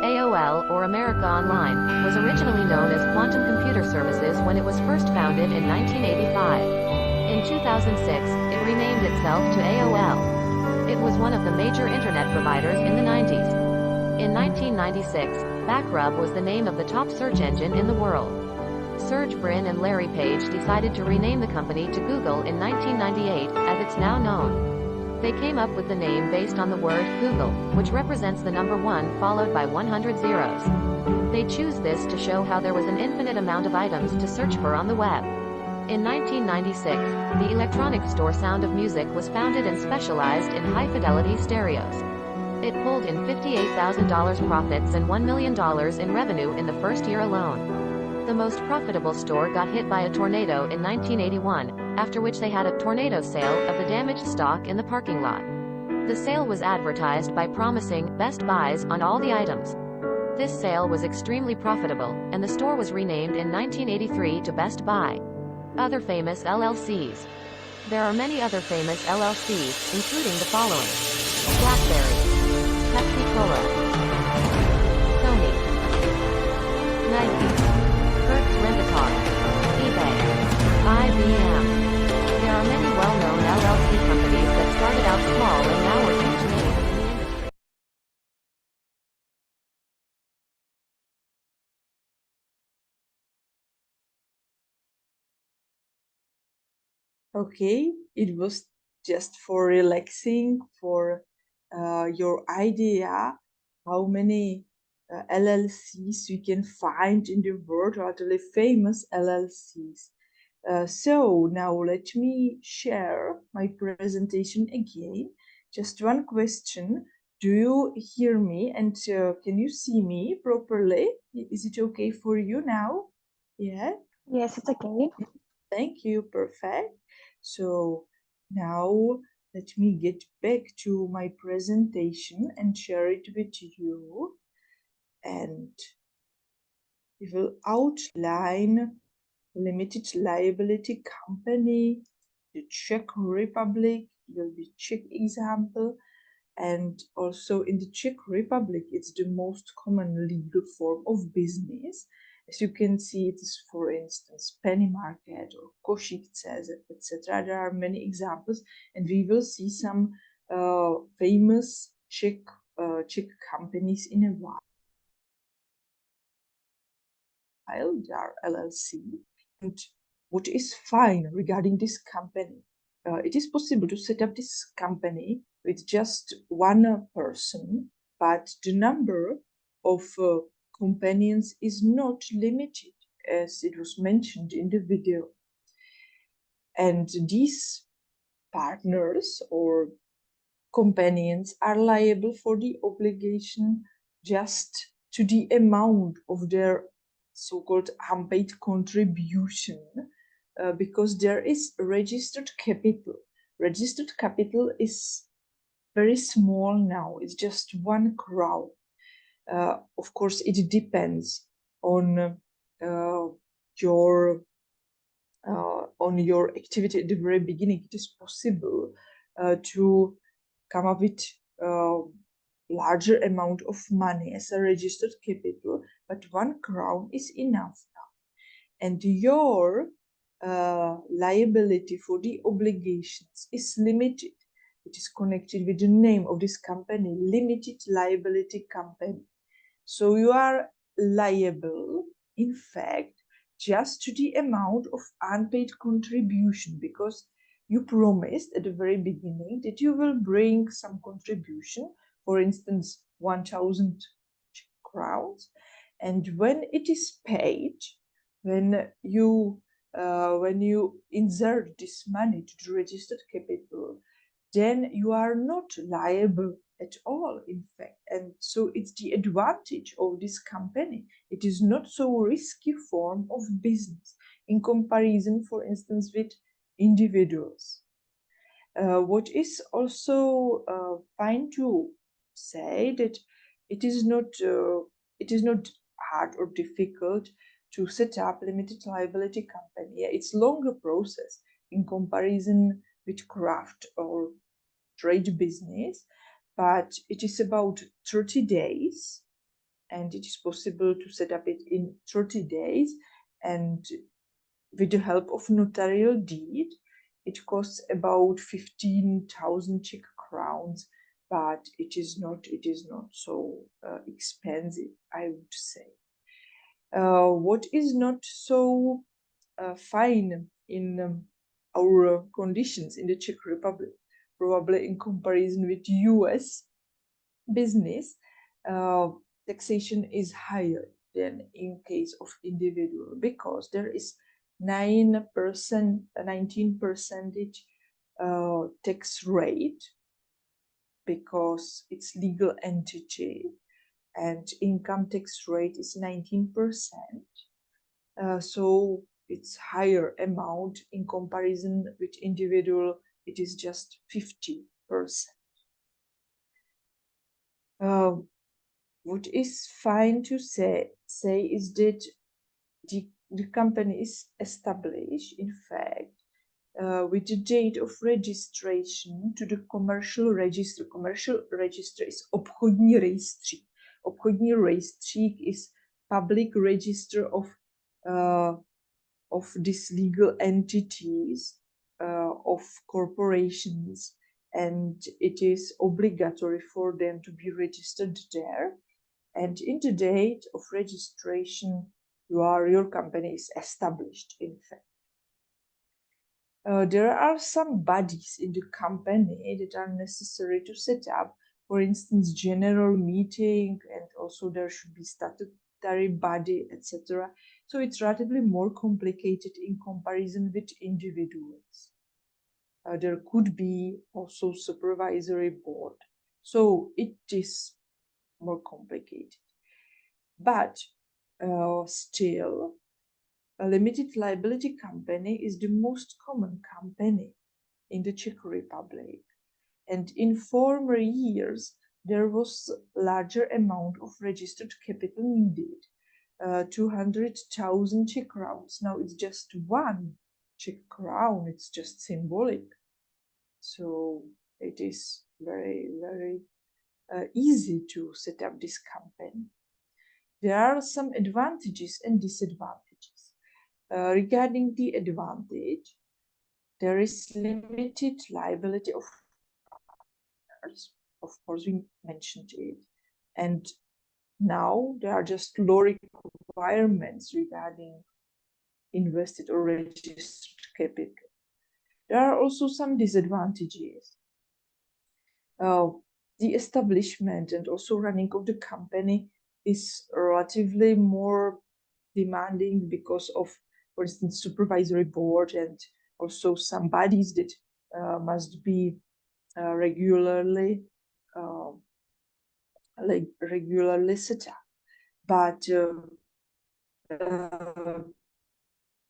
AOL, or America Online, was originally known as Quantum Computer Services when it was first founded in 1985. In 2006, it renamed itself to AOL. It was one of the major internet providers in the 90s. In 1996, Backrub was the name of the top search engine in the world. Serge Brin and Larry Page decided to rename the company to Google in 1998, as it's now known. They came up with the name based on the word Google, which represents the number 1 followed by 100 zeros. They choose this to show how there was an infinite amount of items to search for on the web. In 1996, the electronic store Sound of Music was founded and specialized in high-fidelity stereos. It pulled in $58,000 profits and $1 million in revenue in the first year alone. The most profitable store got hit by a tornado in 1981, after which they had a tornado sale of the damaged stock in the parking lot. The sale was advertised by promising best buys on all the items. This sale was extremely profitable, and the store was renamed in 1983 to Best Buy. Other famous LLCs. There are many other famous LLCs, including the following: BlackBerry, Pepsi-Cola, Sony, Nike, Hertz Rent-A-Car, eBay, IBM. There are many well-known LLC companies that started out small and now are huge names in the industry. Okay, it was just for relaxing, for your idea how many LLCs we can find in the world, really famous LLCs. So now let me share my presentation again. Just one question. Do you hear me and can you see me properly? Is it okay for you now? Yeah? Yes, it's okay. Thank you, perfect. So now let me get back to my presentation and share it with you. And we will outline limited liability company, the Czech Republic, will be Czech example. And also in the Czech Republic, it's the most common legal form of business. As you can see, it is, for instance, penny market or košíkce, etc. There are many examples, and we will see some famous Czech companies in a while. They are LLC. And what is fine regarding this company? It is possible to set up this company with just one person, but the number of companions is not limited, as it was mentioned in the video. And these partners or companions are liable for the obligation just to the amount of their so-called unpaid contribution, because there is registered capital. Registered capital is very small now. It's just 1 crown. Of course, it depends on your activity at the very beginning. It is possible to come up with larger amount of money as a registered capital, but 1 crown is enough now. And your liability for the obligations is limited. It is connected with the name of this company, limited liability company. So you are liable, in fact, just to the amount of unpaid contribution, because you promised at the very beginning that you will bring some contribution, for instance, 1,000 crowns, and when it is paid, when you insert this money to the registered capital, then you are not liable at all, in fact. And so it's the advantage of this company. It is not so risky form of business in comparison, for instance, with individuals. What is also fine to say that it is not hard or difficult to set up limited liability company. It's longer process in comparison with craft or trade business, but it is about 30 days, and it is possible to set up it in 30 days, and with the help of notarial deed. It costs about 15,000 Czech crowns, but it is not so expensive, I would say. What is not so fine in our conditions in the Czech Republic? probably in comparison with US business, taxation is higher than in case of individual, because there is 19% tax rate, because it's legal entity, and income tax rate is 19%. So it's higher amount in comparison with individual, it is just 50%. What is fine to say is that the company is established, in fact, with the date of registration to the commercial register. Commercial register is obchodní rejstřík. Obchodní rejstřík is public register of these legal entities, of corporations, and it is obligatory for them to be registered there. And in the date of registration, your company is established, in fact. There are some bodies in the company that are necessary to set up, for instance, general meeting, and also there should be statutory body, etc. So it's relatively more complicated in comparison with individuals. There could be also supervisory board. So it is more complicated. But still, a limited liability company is the most common company in the Czech Republic. And in former years, there was larger amount of registered capital needed, 200,000 Czech crowns. Now it's just 1 Czech crown, it's just symbolic. So it is very, very easy to set up this company. There are some advantages and disadvantages. Regarding the advantage, there is limited liability of partners. Of course, we mentioned it. And now there are just law requirements regarding invested or registered capital. There are also some disadvantages. The establishment and also running of the company is relatively more demanding because of, for instance, supervisory board, and also some bodies that must be regularly set up. But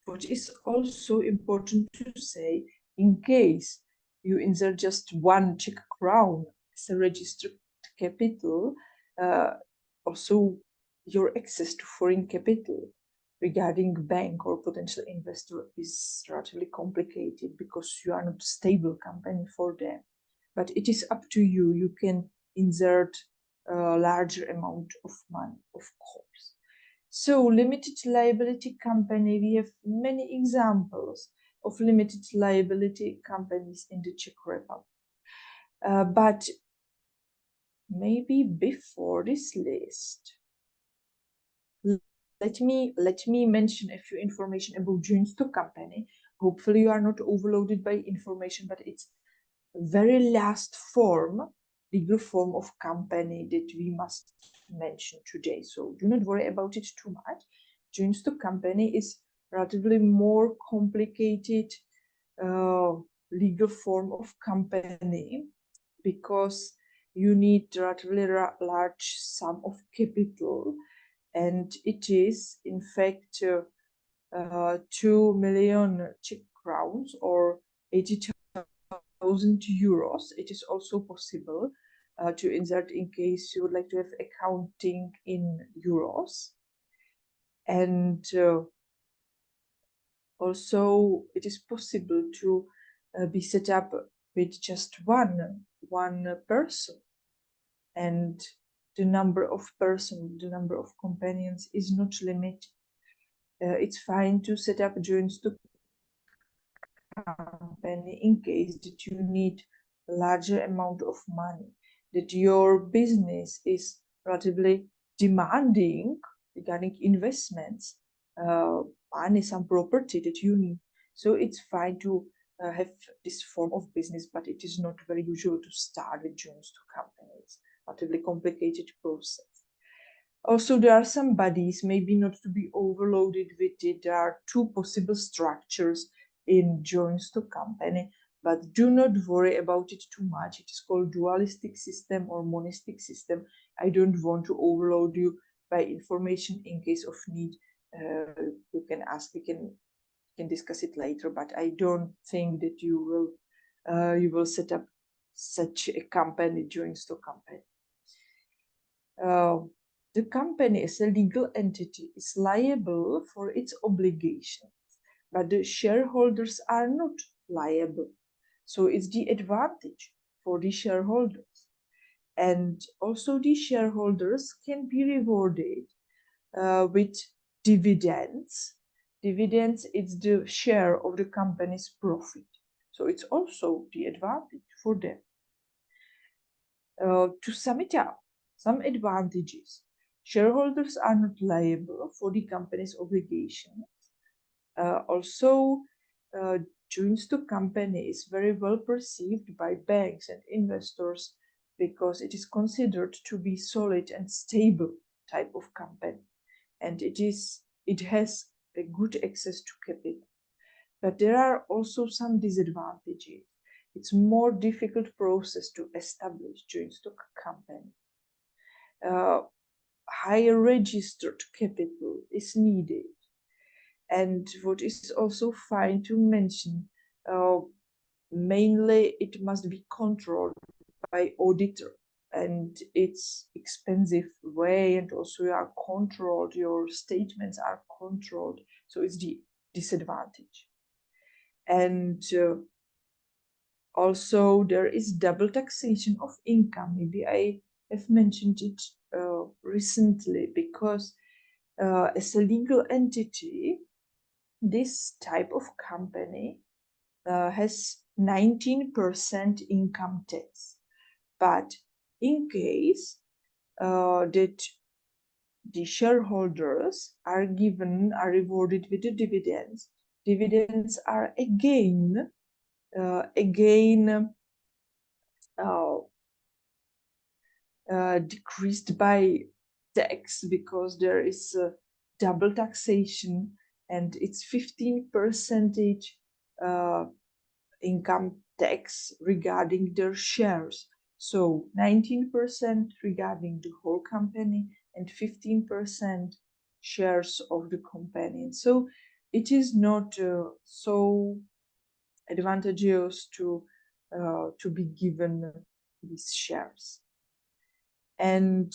what is also important to say, in case you insert just 1 Czech crown as a registered capital, also your access to foreign capital regarding bank or potential investor is relatively complicated, because you are not a stable company for them. But it is up to you. You can insert a larger amount of money, of course. So limited liability company, we have many examples of limited liability companies in the Czech Republic. But maybe before this list, let me mention a few information about joint stock company. Hopefully you are not overloaded by information, but it's very last legal form of company that we must mention today. So do not worry about it too much. Joint stock company is relatively more complicated legal form of company, because you need relatively large sum of capital, and it is in fact 2 million Czech crowns or 80,000 euros. It is also possible to insert in case you would like to have accounting in euros. And also it is possible to be set up with just one person, and the number of companions is not limited. It's fine to set up a joint stock company in case that you need a larger amount of money, that your business is relatively demanding regarding investments, money, some property that you need. So it's fine to have this form of business, but it is not very usual to start with joint stock companies. Relatively complicated process. Also, there are some bodies, maybe not to be overloaded with it. There are two possible structures in joint stock company, but do not worry about it too much. It is called dualistic system or monistic system. I don't want to overload you by information. In case of need, you can ask. We can discuss it later. But I don't think that you will set up such a company, joint stock company. The company as a legal entity is liable for its obligations, but the shareholders are not liable. So it's the advantage for the shareholders. And also the shareholders can be rewarded with dividends. Dividends is the share of the company's profit. So it's also the advantage for them. To sum it up, some advantages. Shareholders are not liable for the company's obligations. Also, joint stock company is very well perceived by banks and investors because it is considered to be solid and stable type of company, and it has a good access to capital. But there are also some disadvantages. It's more difficult process to establish joint stock company. Higher registered capital is needed. And what is also fine to mention, mainly it must be controlled by auditor, and it's expensive way, and also you are controlled, your statements are controlled, so it's the disadvantage. And also there is double taxation of income. Maybe I have mentioned it recently, because as a legal entity, this type of company has 19% income tax. But in case that the shareholders are rewarded with the dividends, dividends are again decreased by tax, because there is double taxation, and it's 15% income tax regarding their shares. So 19% regarding the whole company and 15% shares of the company. So it is not so advantageous to be given these shares. And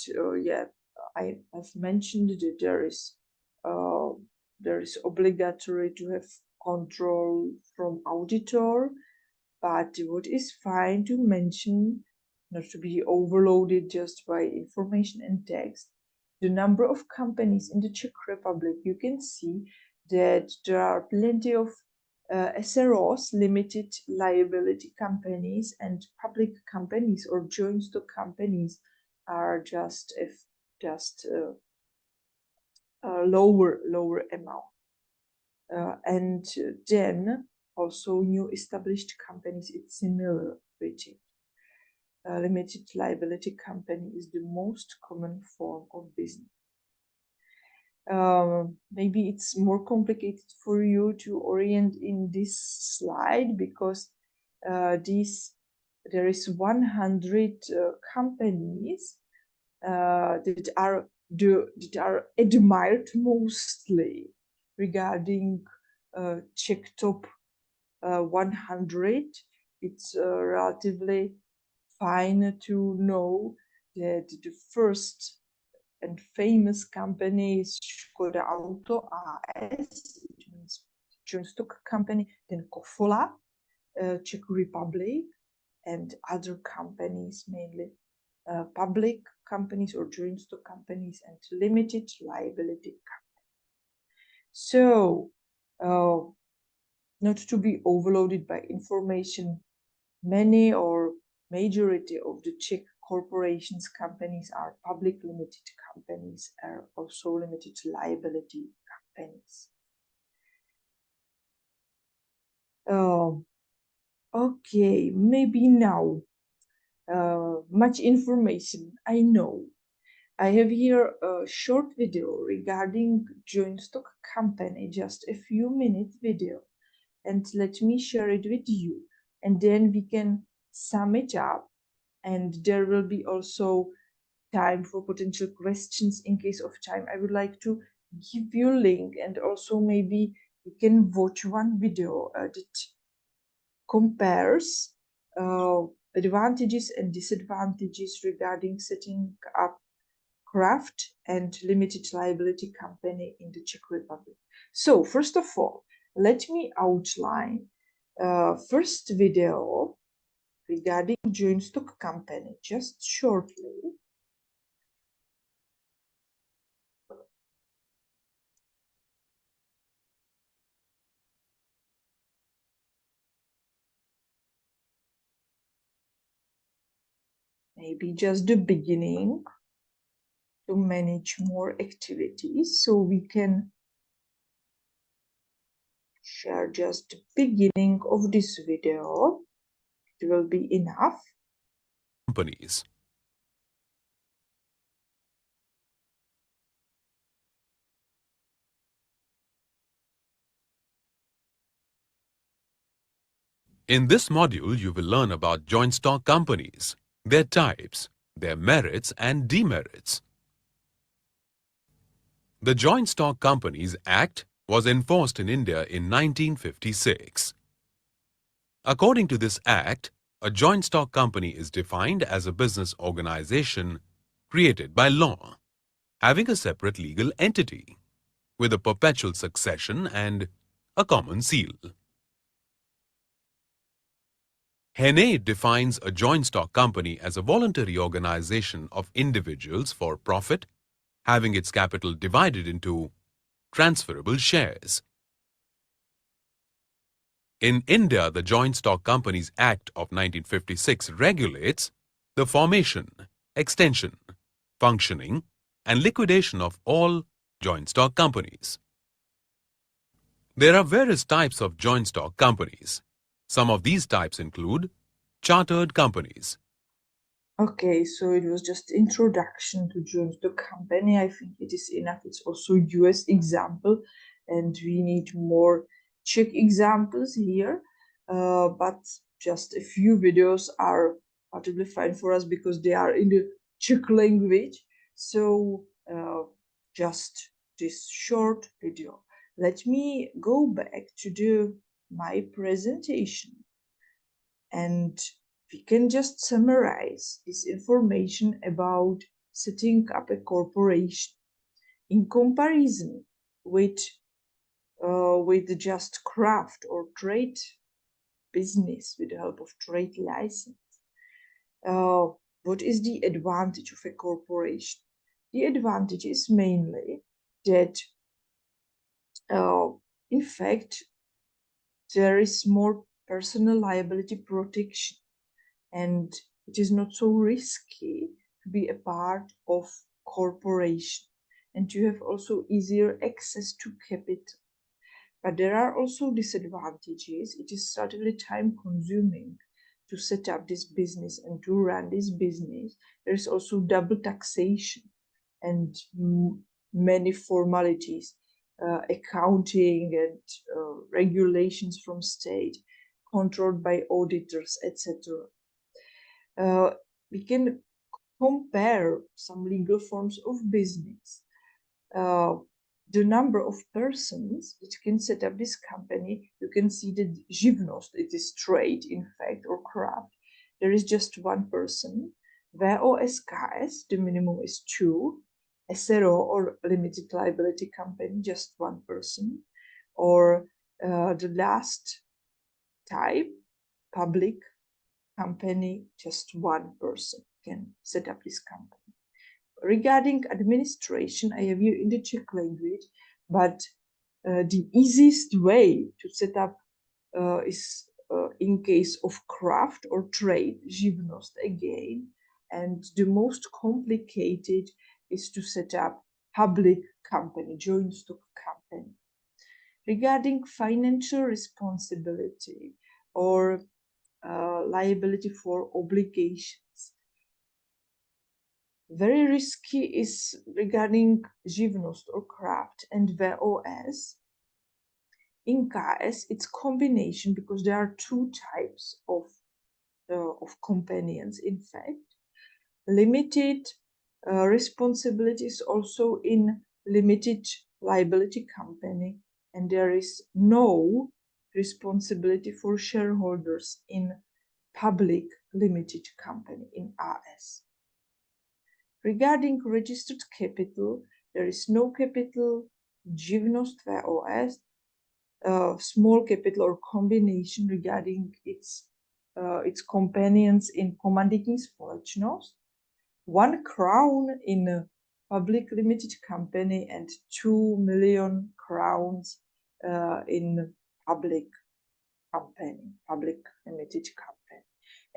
I have mentioned that there is obligatory to have control from auditor, but what is fine to mention, not to be overloaded just by information and text, the number of companies in the Czech Republic, you can see that there are plenty of SROs, limited liability companies, and public companies or joint stock companies are just lower amount. And then also new established companies, it's similar rating. Limited liability company is the most common form of business. Maybe it's more complicated for you to orient in this slide, because there is 100 companies that are admired mostly regarding Czech top 100. It's relatively fine to know that the first and famous company is Škoda Auto AS, which means joint stock company, then Kofola, Czech Republic, and other companies, mainly public companies or joint stock companies and limited liability companies. So, not to be overloaded by information, many or majority of the Czech corporations companies are public limited companies, are also limited liability companies. Okay, maybe now. Much information, I know. I have here a short video regarding joint stock company, just a few minutes video, and let me share it with you, and then we can sum it up, and there will be also time for potential questions in case of time. I would like to give you a link, and also maybe you can watch one video that compares advantages and disadvantages regarding setting up craft and limited liability company in the Czech Republic. So first of all, let me outline first video regarding joint stock company just shortly. Maybe just the beginning to manage more activities, so we can share just the beginning of this video. It will be enough. Companies. In this module, you will learn about joint stock companies, their types, their merits and demerits. The Joint Stock Companies Act was enforced in India in 1956. According to this act, a joint stock company is defined as a business organization created by law, having a separate legal entity, with a perpetual succession and a common seal. Hene defines a joint stock company as a voluntary organization of individuals for profit, having its capital divided into transferable shares. In India, the Joint Stock Companies Act of 1956 regulates the formation, extension, functioning, and liquidation of all joint stock companies. There are various types of joint stock companies. Some of these types include chartered companies. Okay, so it was just introduction to joint stock company. I think it is enough. It's also US example, and we need more Czech examples here. But just a few videos are totally fine for us because they are in the Czech language. So just this short video. Let me go back to my presentation, and we can just summarize this information about setting up a corporation in comparison with just craft or trade business with the help of trade license. What is the advantage of a corporation? The advantage is mainly that in fact there is more personal liability protection, and it is not so risky to be a part of corporation, and you have also easier access to capital. But there are also disadvantages. It is certainly time consuming to set up this business and to run this business. There is also double taxation and many formalities, accounting and regulations from state, controlled by auditors, etc. We can compare some legal forms of business. The number of persons that can set up this company, you can see the živnost, it is trade, in fact, or craft. There is just one person. VOSKS, the minimum is 2. SRO, or limited liability company, just one person. Or the last type, public company, just one person can set up this company. Regarding administration, I have here in the Czech language, but the easiest way to set up is in case of craft or trade, živnost again, and the most complicated is to set up public company, joint stock company. Regarding financial responsibility or liability for obligations. Very risky is regarding živnost or craft, and VOS. In KS, it's combination because there are two types of companions, in fact. Limited responsibilities also in limited liability company, and there is no responsibility for shareholders in public limited company, in RS. Regarding registered capital, there is no capital, živnost VOS, small capital or combination regarding its companions in komanditní společnost, 1 crown in a public limited company, and 2 million crowns in public company, public limited company.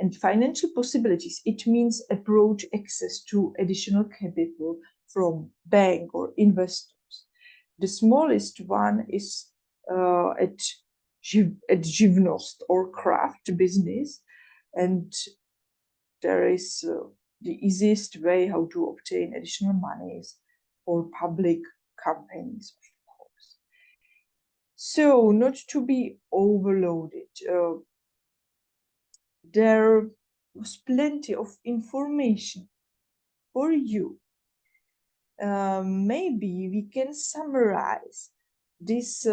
And financial possibilities, it means approach access to additional capital from bank or investors. The smallest one is at živnost or craft business, and there is the easiest way how to obtain additional monies for public companies, of course. So, not to be overloaded, there was plenty of information for you. Maybe we can summarize this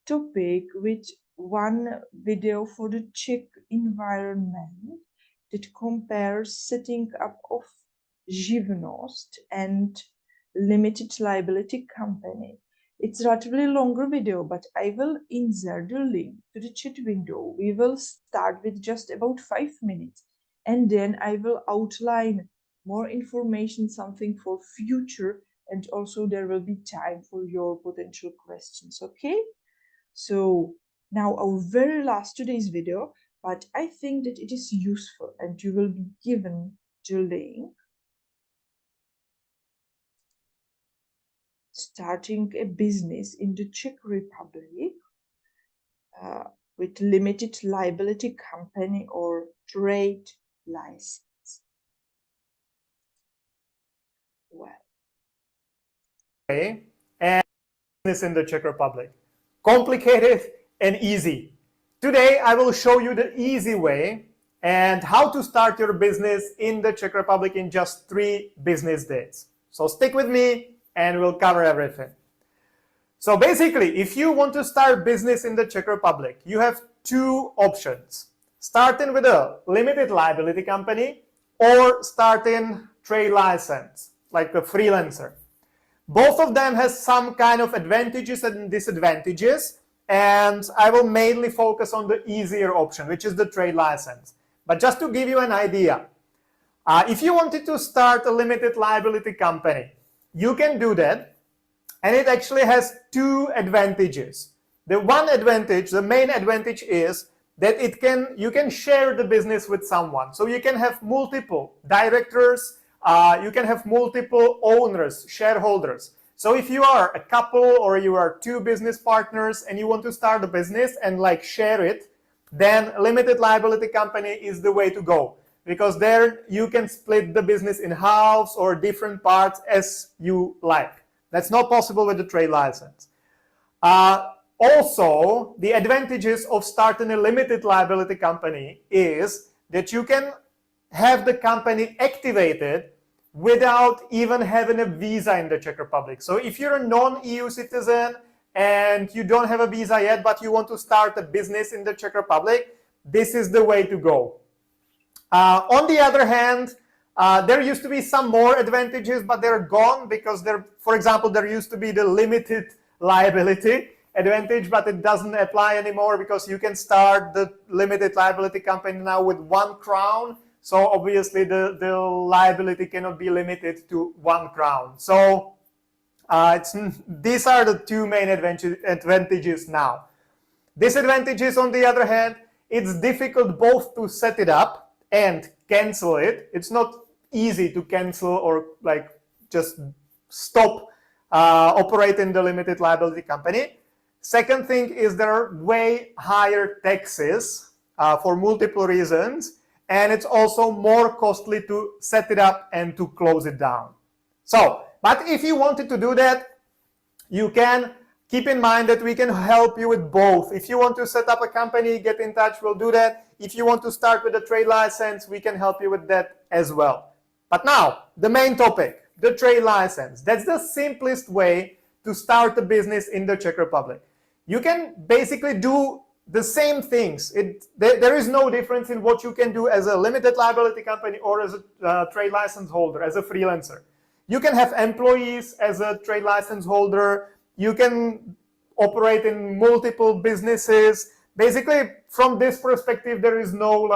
topic with one video for the Czech environment that compares setting up of živnost and limited liability company. It's a relatively longer video, but I will insert the link to the chat window. We will start with just about 5 minutes, and then I will outline more information, something for future, and also there will be time for your potential questions, okay? So now our very last today's video, but I think that it is useful, and you will be given the link. Starting a business in the Czech Republic with limited liability company or trade license. Well. And business in the Czech Republic. Complicated and easy. Today I will show you the easy way and how to start your business in the Czech Republic in just 3 business days. So stick with me and we'll cover everything. So basically, if you want to start business in the Czech Republic, you have 2 options. Starting with a limited liability company or starting trade license, like a freelancer. Both of them has some kind of advantages and disadvantages, and I will mainly focus on the easier option, which is the trade license. But just to give you an idea, if you wanted to start a limited liability company, you can do that, and it actually has 2 advantages. The one advantage, the main advantage is that you can share the business with someone. So you can have multiple directors, you can have multiple owners, shareholders. So if you are a couple or you are 2 business partners and you want to start a business and like share it, then limited liability company is the way to go. Because there you can split the business in halves or different parts as you like. That's not possible with the trade license. Also, the advantages of starting a limited liability company is that you can have the company activated without even having a visa in the Czech Republic. So if you're a non-EU citizen and you don't have a visa yet, but you want to start a business in the Czech Republic, this is the way to go. On the other hand, there used to be some more advantages, but they're gone because for example, there used to be the limited liability advantage, but it doesn't apply anymore because you can start the limited liability company now with 1 crown. So obviously the liability cannot be limited to 1 crown. So these are the 2 main advantages now. Disadvantages, on the other hand, it's difficult both to set it up and cancel it. It's not easy to cancel or like just stop operating the limited liability company. Second thing is there are way higher taxes for multiple reasons, and it's also more costly to set it up and to close it down. So, but if you wanted to do that, you can keep in mind that we can help you with both. If you want to set up a company, get in touch, we'll do that. If you want to start with a trade license, we can help you with that as well. But now, the main topic, the trade license. That's the simplest way to start a business in the Czech Republic. You can basically do the same things. There is no difference in what you can do as a limited liability company or as a trade license holder, as a freelancer. You can have employees as a trade license holder. You can operate in multiple businesses. Basically, from this perspective, there is no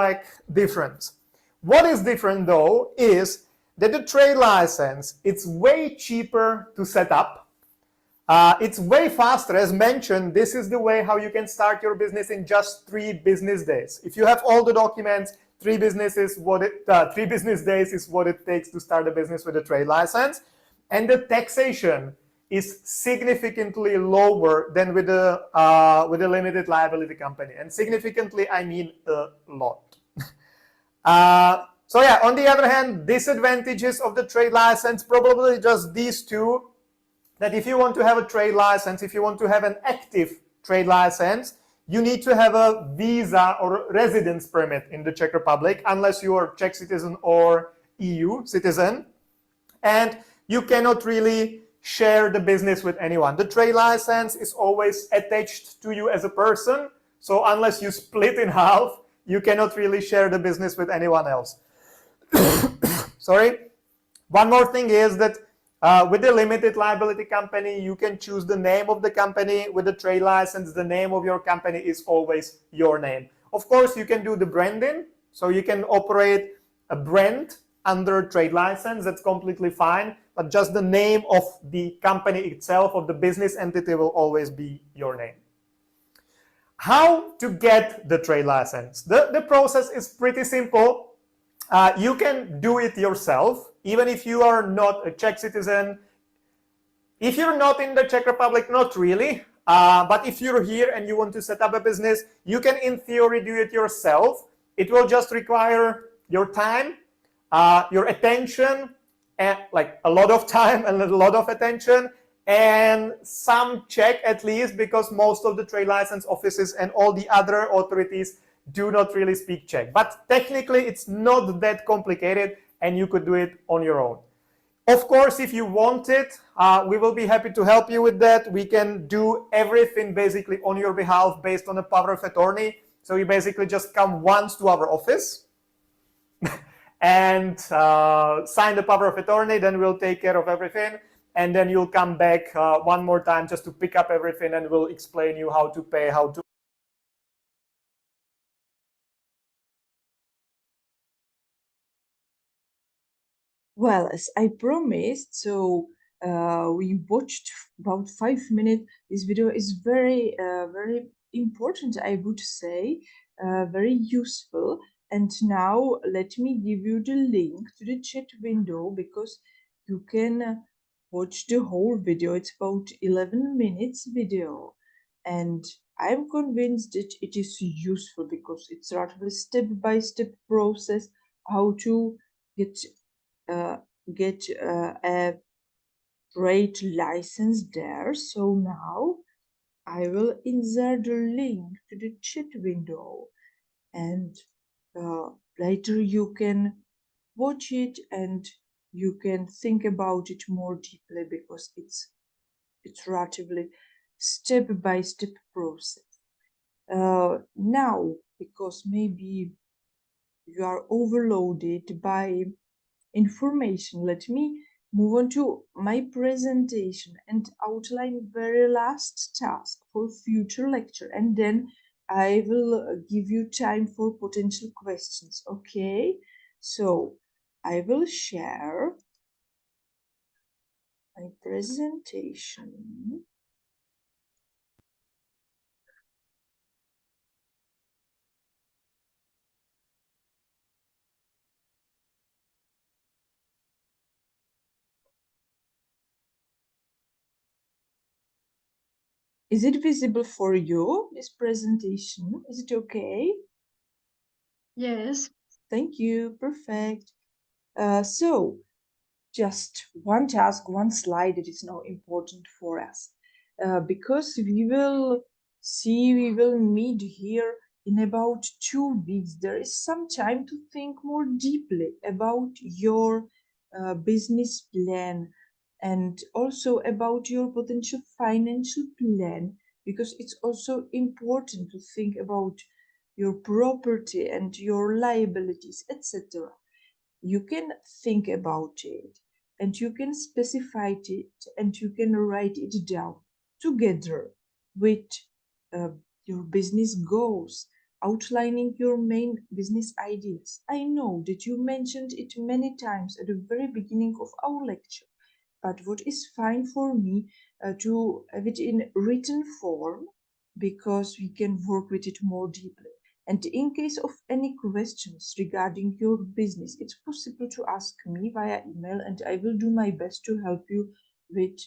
difference. What is different though is that the trade license, it's way cheaper to set up. It's way faster. As mentioned, this is the way how you can start your business in just 3 business days. If you have all the documents, 3 business days is what it takes to start a business with a trade license. And the taxation is significantly lower than with a limited liability company. And significantly, I mean a lot. So yeah, on the other hand, disadvantages of the trade license, probably just these 2, that if you want to have a trade license, if you want to have an active trade license, you need to have a visa or residence permit in the Czech Republic, unless you are Czech citizen or EU citizen. And you cannot really share the business with anyone. The trade license is always attached to you as a person. So unless you split in half, you cannot really share the business with anyone else. Sorry. One more thing is that with the limited liability company, you can choose the name of the company. With the trade license, the name of your company is always your name. Of course, you can do the branding. So you can operate a brand under a trade license. That's completely fine. But just the name of the company itself, of the business entity, will always be your name. How to get the trade license? The process is pretty simple. You can do it yourself. Even if you are not a Czech citizen, if you're not in the Czech Republic, not really. But if you're here and you want to set up a business, you can in theory do it yourself. It will just require your time, your attention, and a lot of time and a lot of attention, and some Czech at least, because most of the trade license offices and all the other authorities do not really speak Czech. But technically, it's not that complicated, and you could do it on your own. Of course, if you want it, we will be happy to help you with that. We can do everything basically on your behalf based on a power of attorney. So you basically just come once to our office and sign the power of attorney, then we'll take care of everything. And then you'll come back one more time just to pick up everything, and we'll explain you how to pay, how to. Well, as I promised, so we watched about 5 minutes. This video is very, very important, I would say, very useful. And now let me give you the link to the chat window, because you can watch the whole video. It's about 11 minutes video. And I'm convinced that it is useful because it's rather step-by-step process how to get a trade license there. So now I will insert the link to the chat window, and later you can watch it and you can think about it more deeply, because it's relatively step-by-step process. Now, because maybe you are overloaded by information, let me move on to my presentation and outline very last task for future lecture, and then I will give you time for potential questions. Okay, so I will share my presentation. Is it visible for you, this presentation? Is it okay? Yes. Thank you. Perfect. So just one task, one slide that is now important for us. Because we will meet here in about 2 weeks. There is some time to think more deeply about your business plan and also about your potential financial plan, because it's also important to think about your property and your liabilities, etc. You can think about it and you can specify it and you can write it down together with uh, your business goals, outlining your main business ideas. I know that you mentioned it many times at the very beginning of our lecture, but what is fine for me to have it in written form, because we can work with it more deeply. And in case of any questions regarding your business, it's possible to ask me via email, and I will do my best to help you with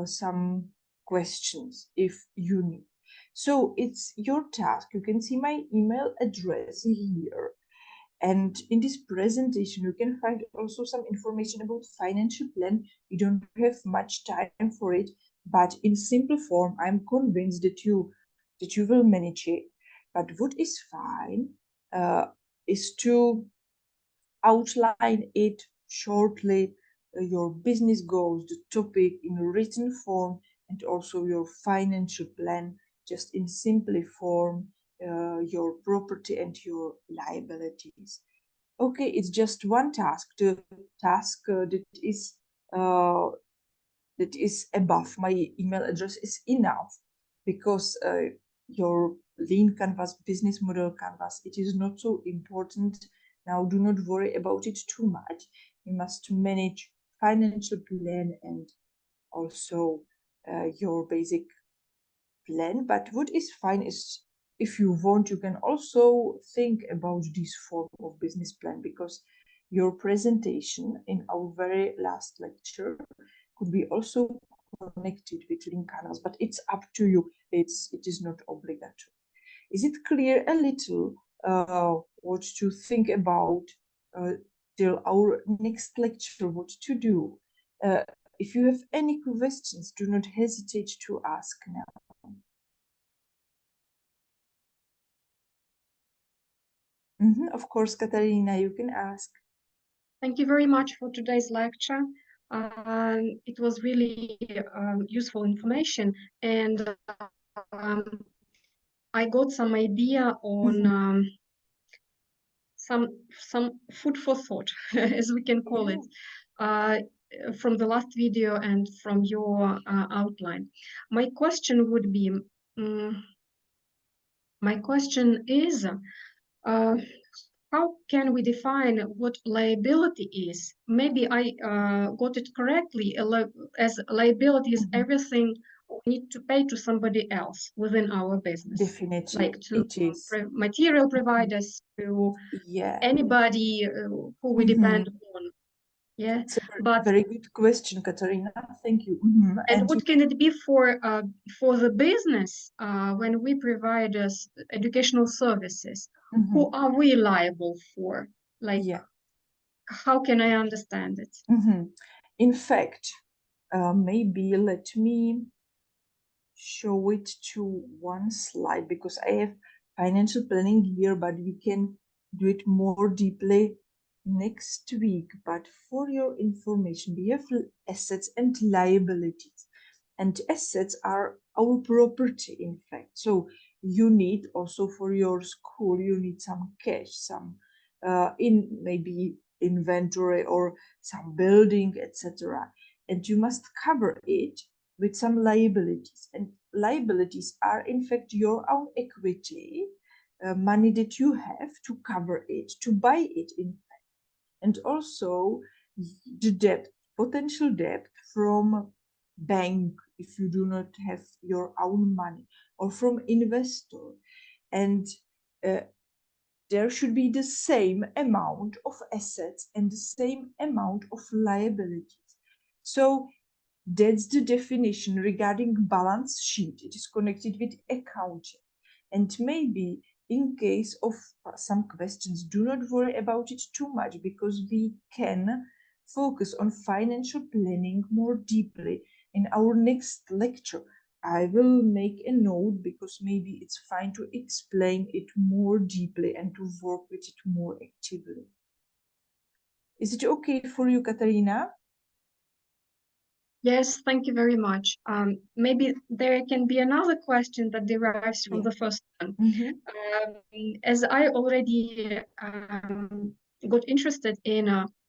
some questions if you need. So it's your task. You can see my email address here. And in this presentation, you can find also some information about financial plan. You don't have much time for it, but in simple form, I'm convinced that you will manage it. But what is fine is to outline it shortly, your business goals, the topic in written form, and also your financial plan, just in simple form, your property and your liabilities. Okay, it's just one task. The task that is above my email address is enough, because your lean canvas, business model canvas, it is not so important. Now do not worry about it too much. You must manage financial plan and also your basic plan. But what is fine is, if you want, you can also think about this form of business plan, because your presentation in our very last lecture could be also connected with link canvas, but it's up to you. It is not obligatory. Is it clear a little what to think about till our next lecture, what to do? If you have any questions, do not hesitate to ask now. Of course, Katarina, you can ask. Thank you very much for today's lecture. It was really useful information, and I got some idea on some food for thought, as we can call it, from the last video and from your outline. My question would be, my question is, how can we define what liability is? Maybe I got it correctly, as liability is everything we need to pay to somebody else within our business. Definitely, like to it is. Material providers, to anybody who we depend on. Yeah, it's a very good question, Katarina. Thank you. And what can it be for the business when we provide us educational services? Who are we liable for? Like, how can I understand it? In fact, maybe let me show it to one slide, because I have financial planning here, but we can do it more deeply next week. But for your information, we have assets and liabilities, and assets are our property, in fact. So you need also for your school, you need some cash, some in maybe inventory or some building, etc. And you must cover it with some liabilities. And liabilities are in fact your own equity, money that you have to cover it, to buy it, in fact. And also the debt, potential debt from bank if you do not have your own money, or from investor. And there should be the same amount of assets and the same amount of liabilities. So that's the definition regarding balance sheet. It is connected with accounting. And maybe in case of some questions, do not worry about it too much, because we can focus on financial planning more deeply in our next lecture. I will make a note, because maybe it's fine to explain it more deeply and to work with it more actively. Is it okay for you, Katarina? Yes, thank you very much. Maybe there can be another question that derives from the first one. As I already got interested in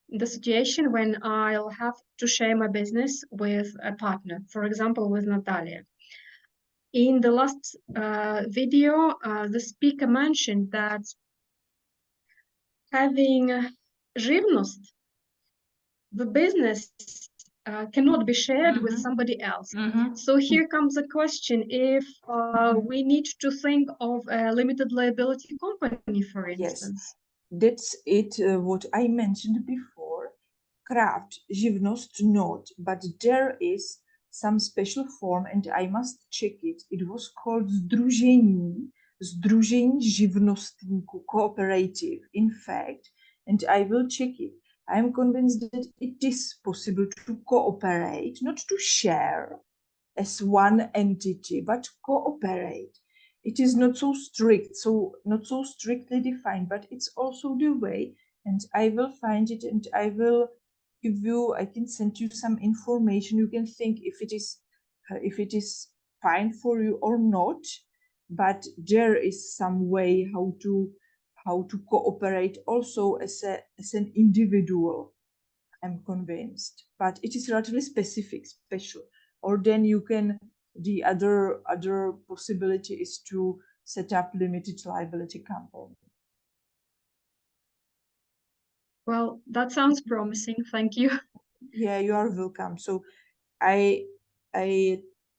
the situation when I'll have to share my business with a partner, for example, with Natalia. In the last video, the speaker mentioned that having Živnost, the business cannot be shared with somebody else. So here comes a question: if we need to think of a limited liability company, for instance. Yes, that's it, what I mentioned before. Craft, Živnost not, but there is some special form, and I must check it. It was called Združení živnostníků, cooperative, in fact, and I will check it. I am convinced that it is possible to cooperate, not to share as one entity, but cooperate. It is not so strict, not so strictly defined, but it's also the way, and I will find it, and I will give you, I can send you some information. You can think if it is fine for you or not, but there is some way how to cooperate also as an individual, I'm convinced, but it is relatively special. Or then you can, the other possibility is to set up limited liability company. Well, that sounds promising. Thank you. Yeah, you are welcome. So I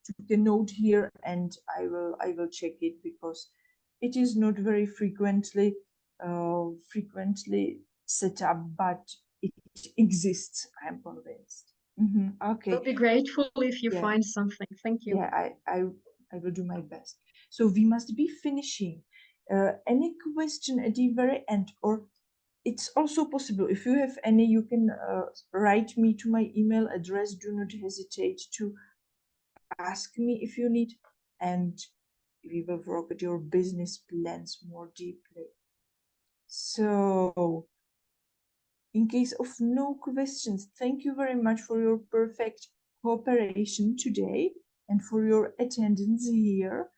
took a note here, and I will check it, because it is not very frequently set up, but it exists, I'm convinced. Okay. I'll be grateful if you Yeah. find something. Thank you. Yeah, I will do my best. So we must be finishing. Any question at the very end, or it's also possible, if you have any, you can write me to my email address. Do not hesitate to ask me if you need, and we will work at your business plans more deeply. So, in case of no questions, thank you very much for your perfect cooperation today and for your attendance here.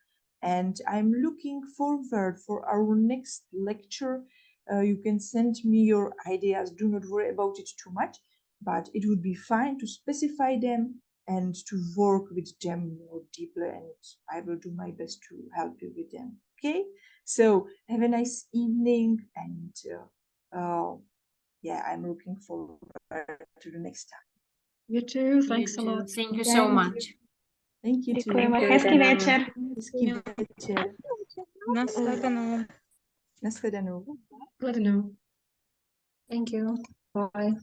And I'm looking forward for our next lecture. You can send me your ideas. Do not worry about it too much, but it would be fine to specify them and to work with them more deeply, and I will do my best to help you with them. Okay, so have a nice evening, and yeah, I'm looking forward to the next time. You too. Thanks a lot. Thank you so much. Thank you too. Hezký večer. Hezký večer. Nashledanou. Nashledanou. Nashledanou. Thank you. Bye.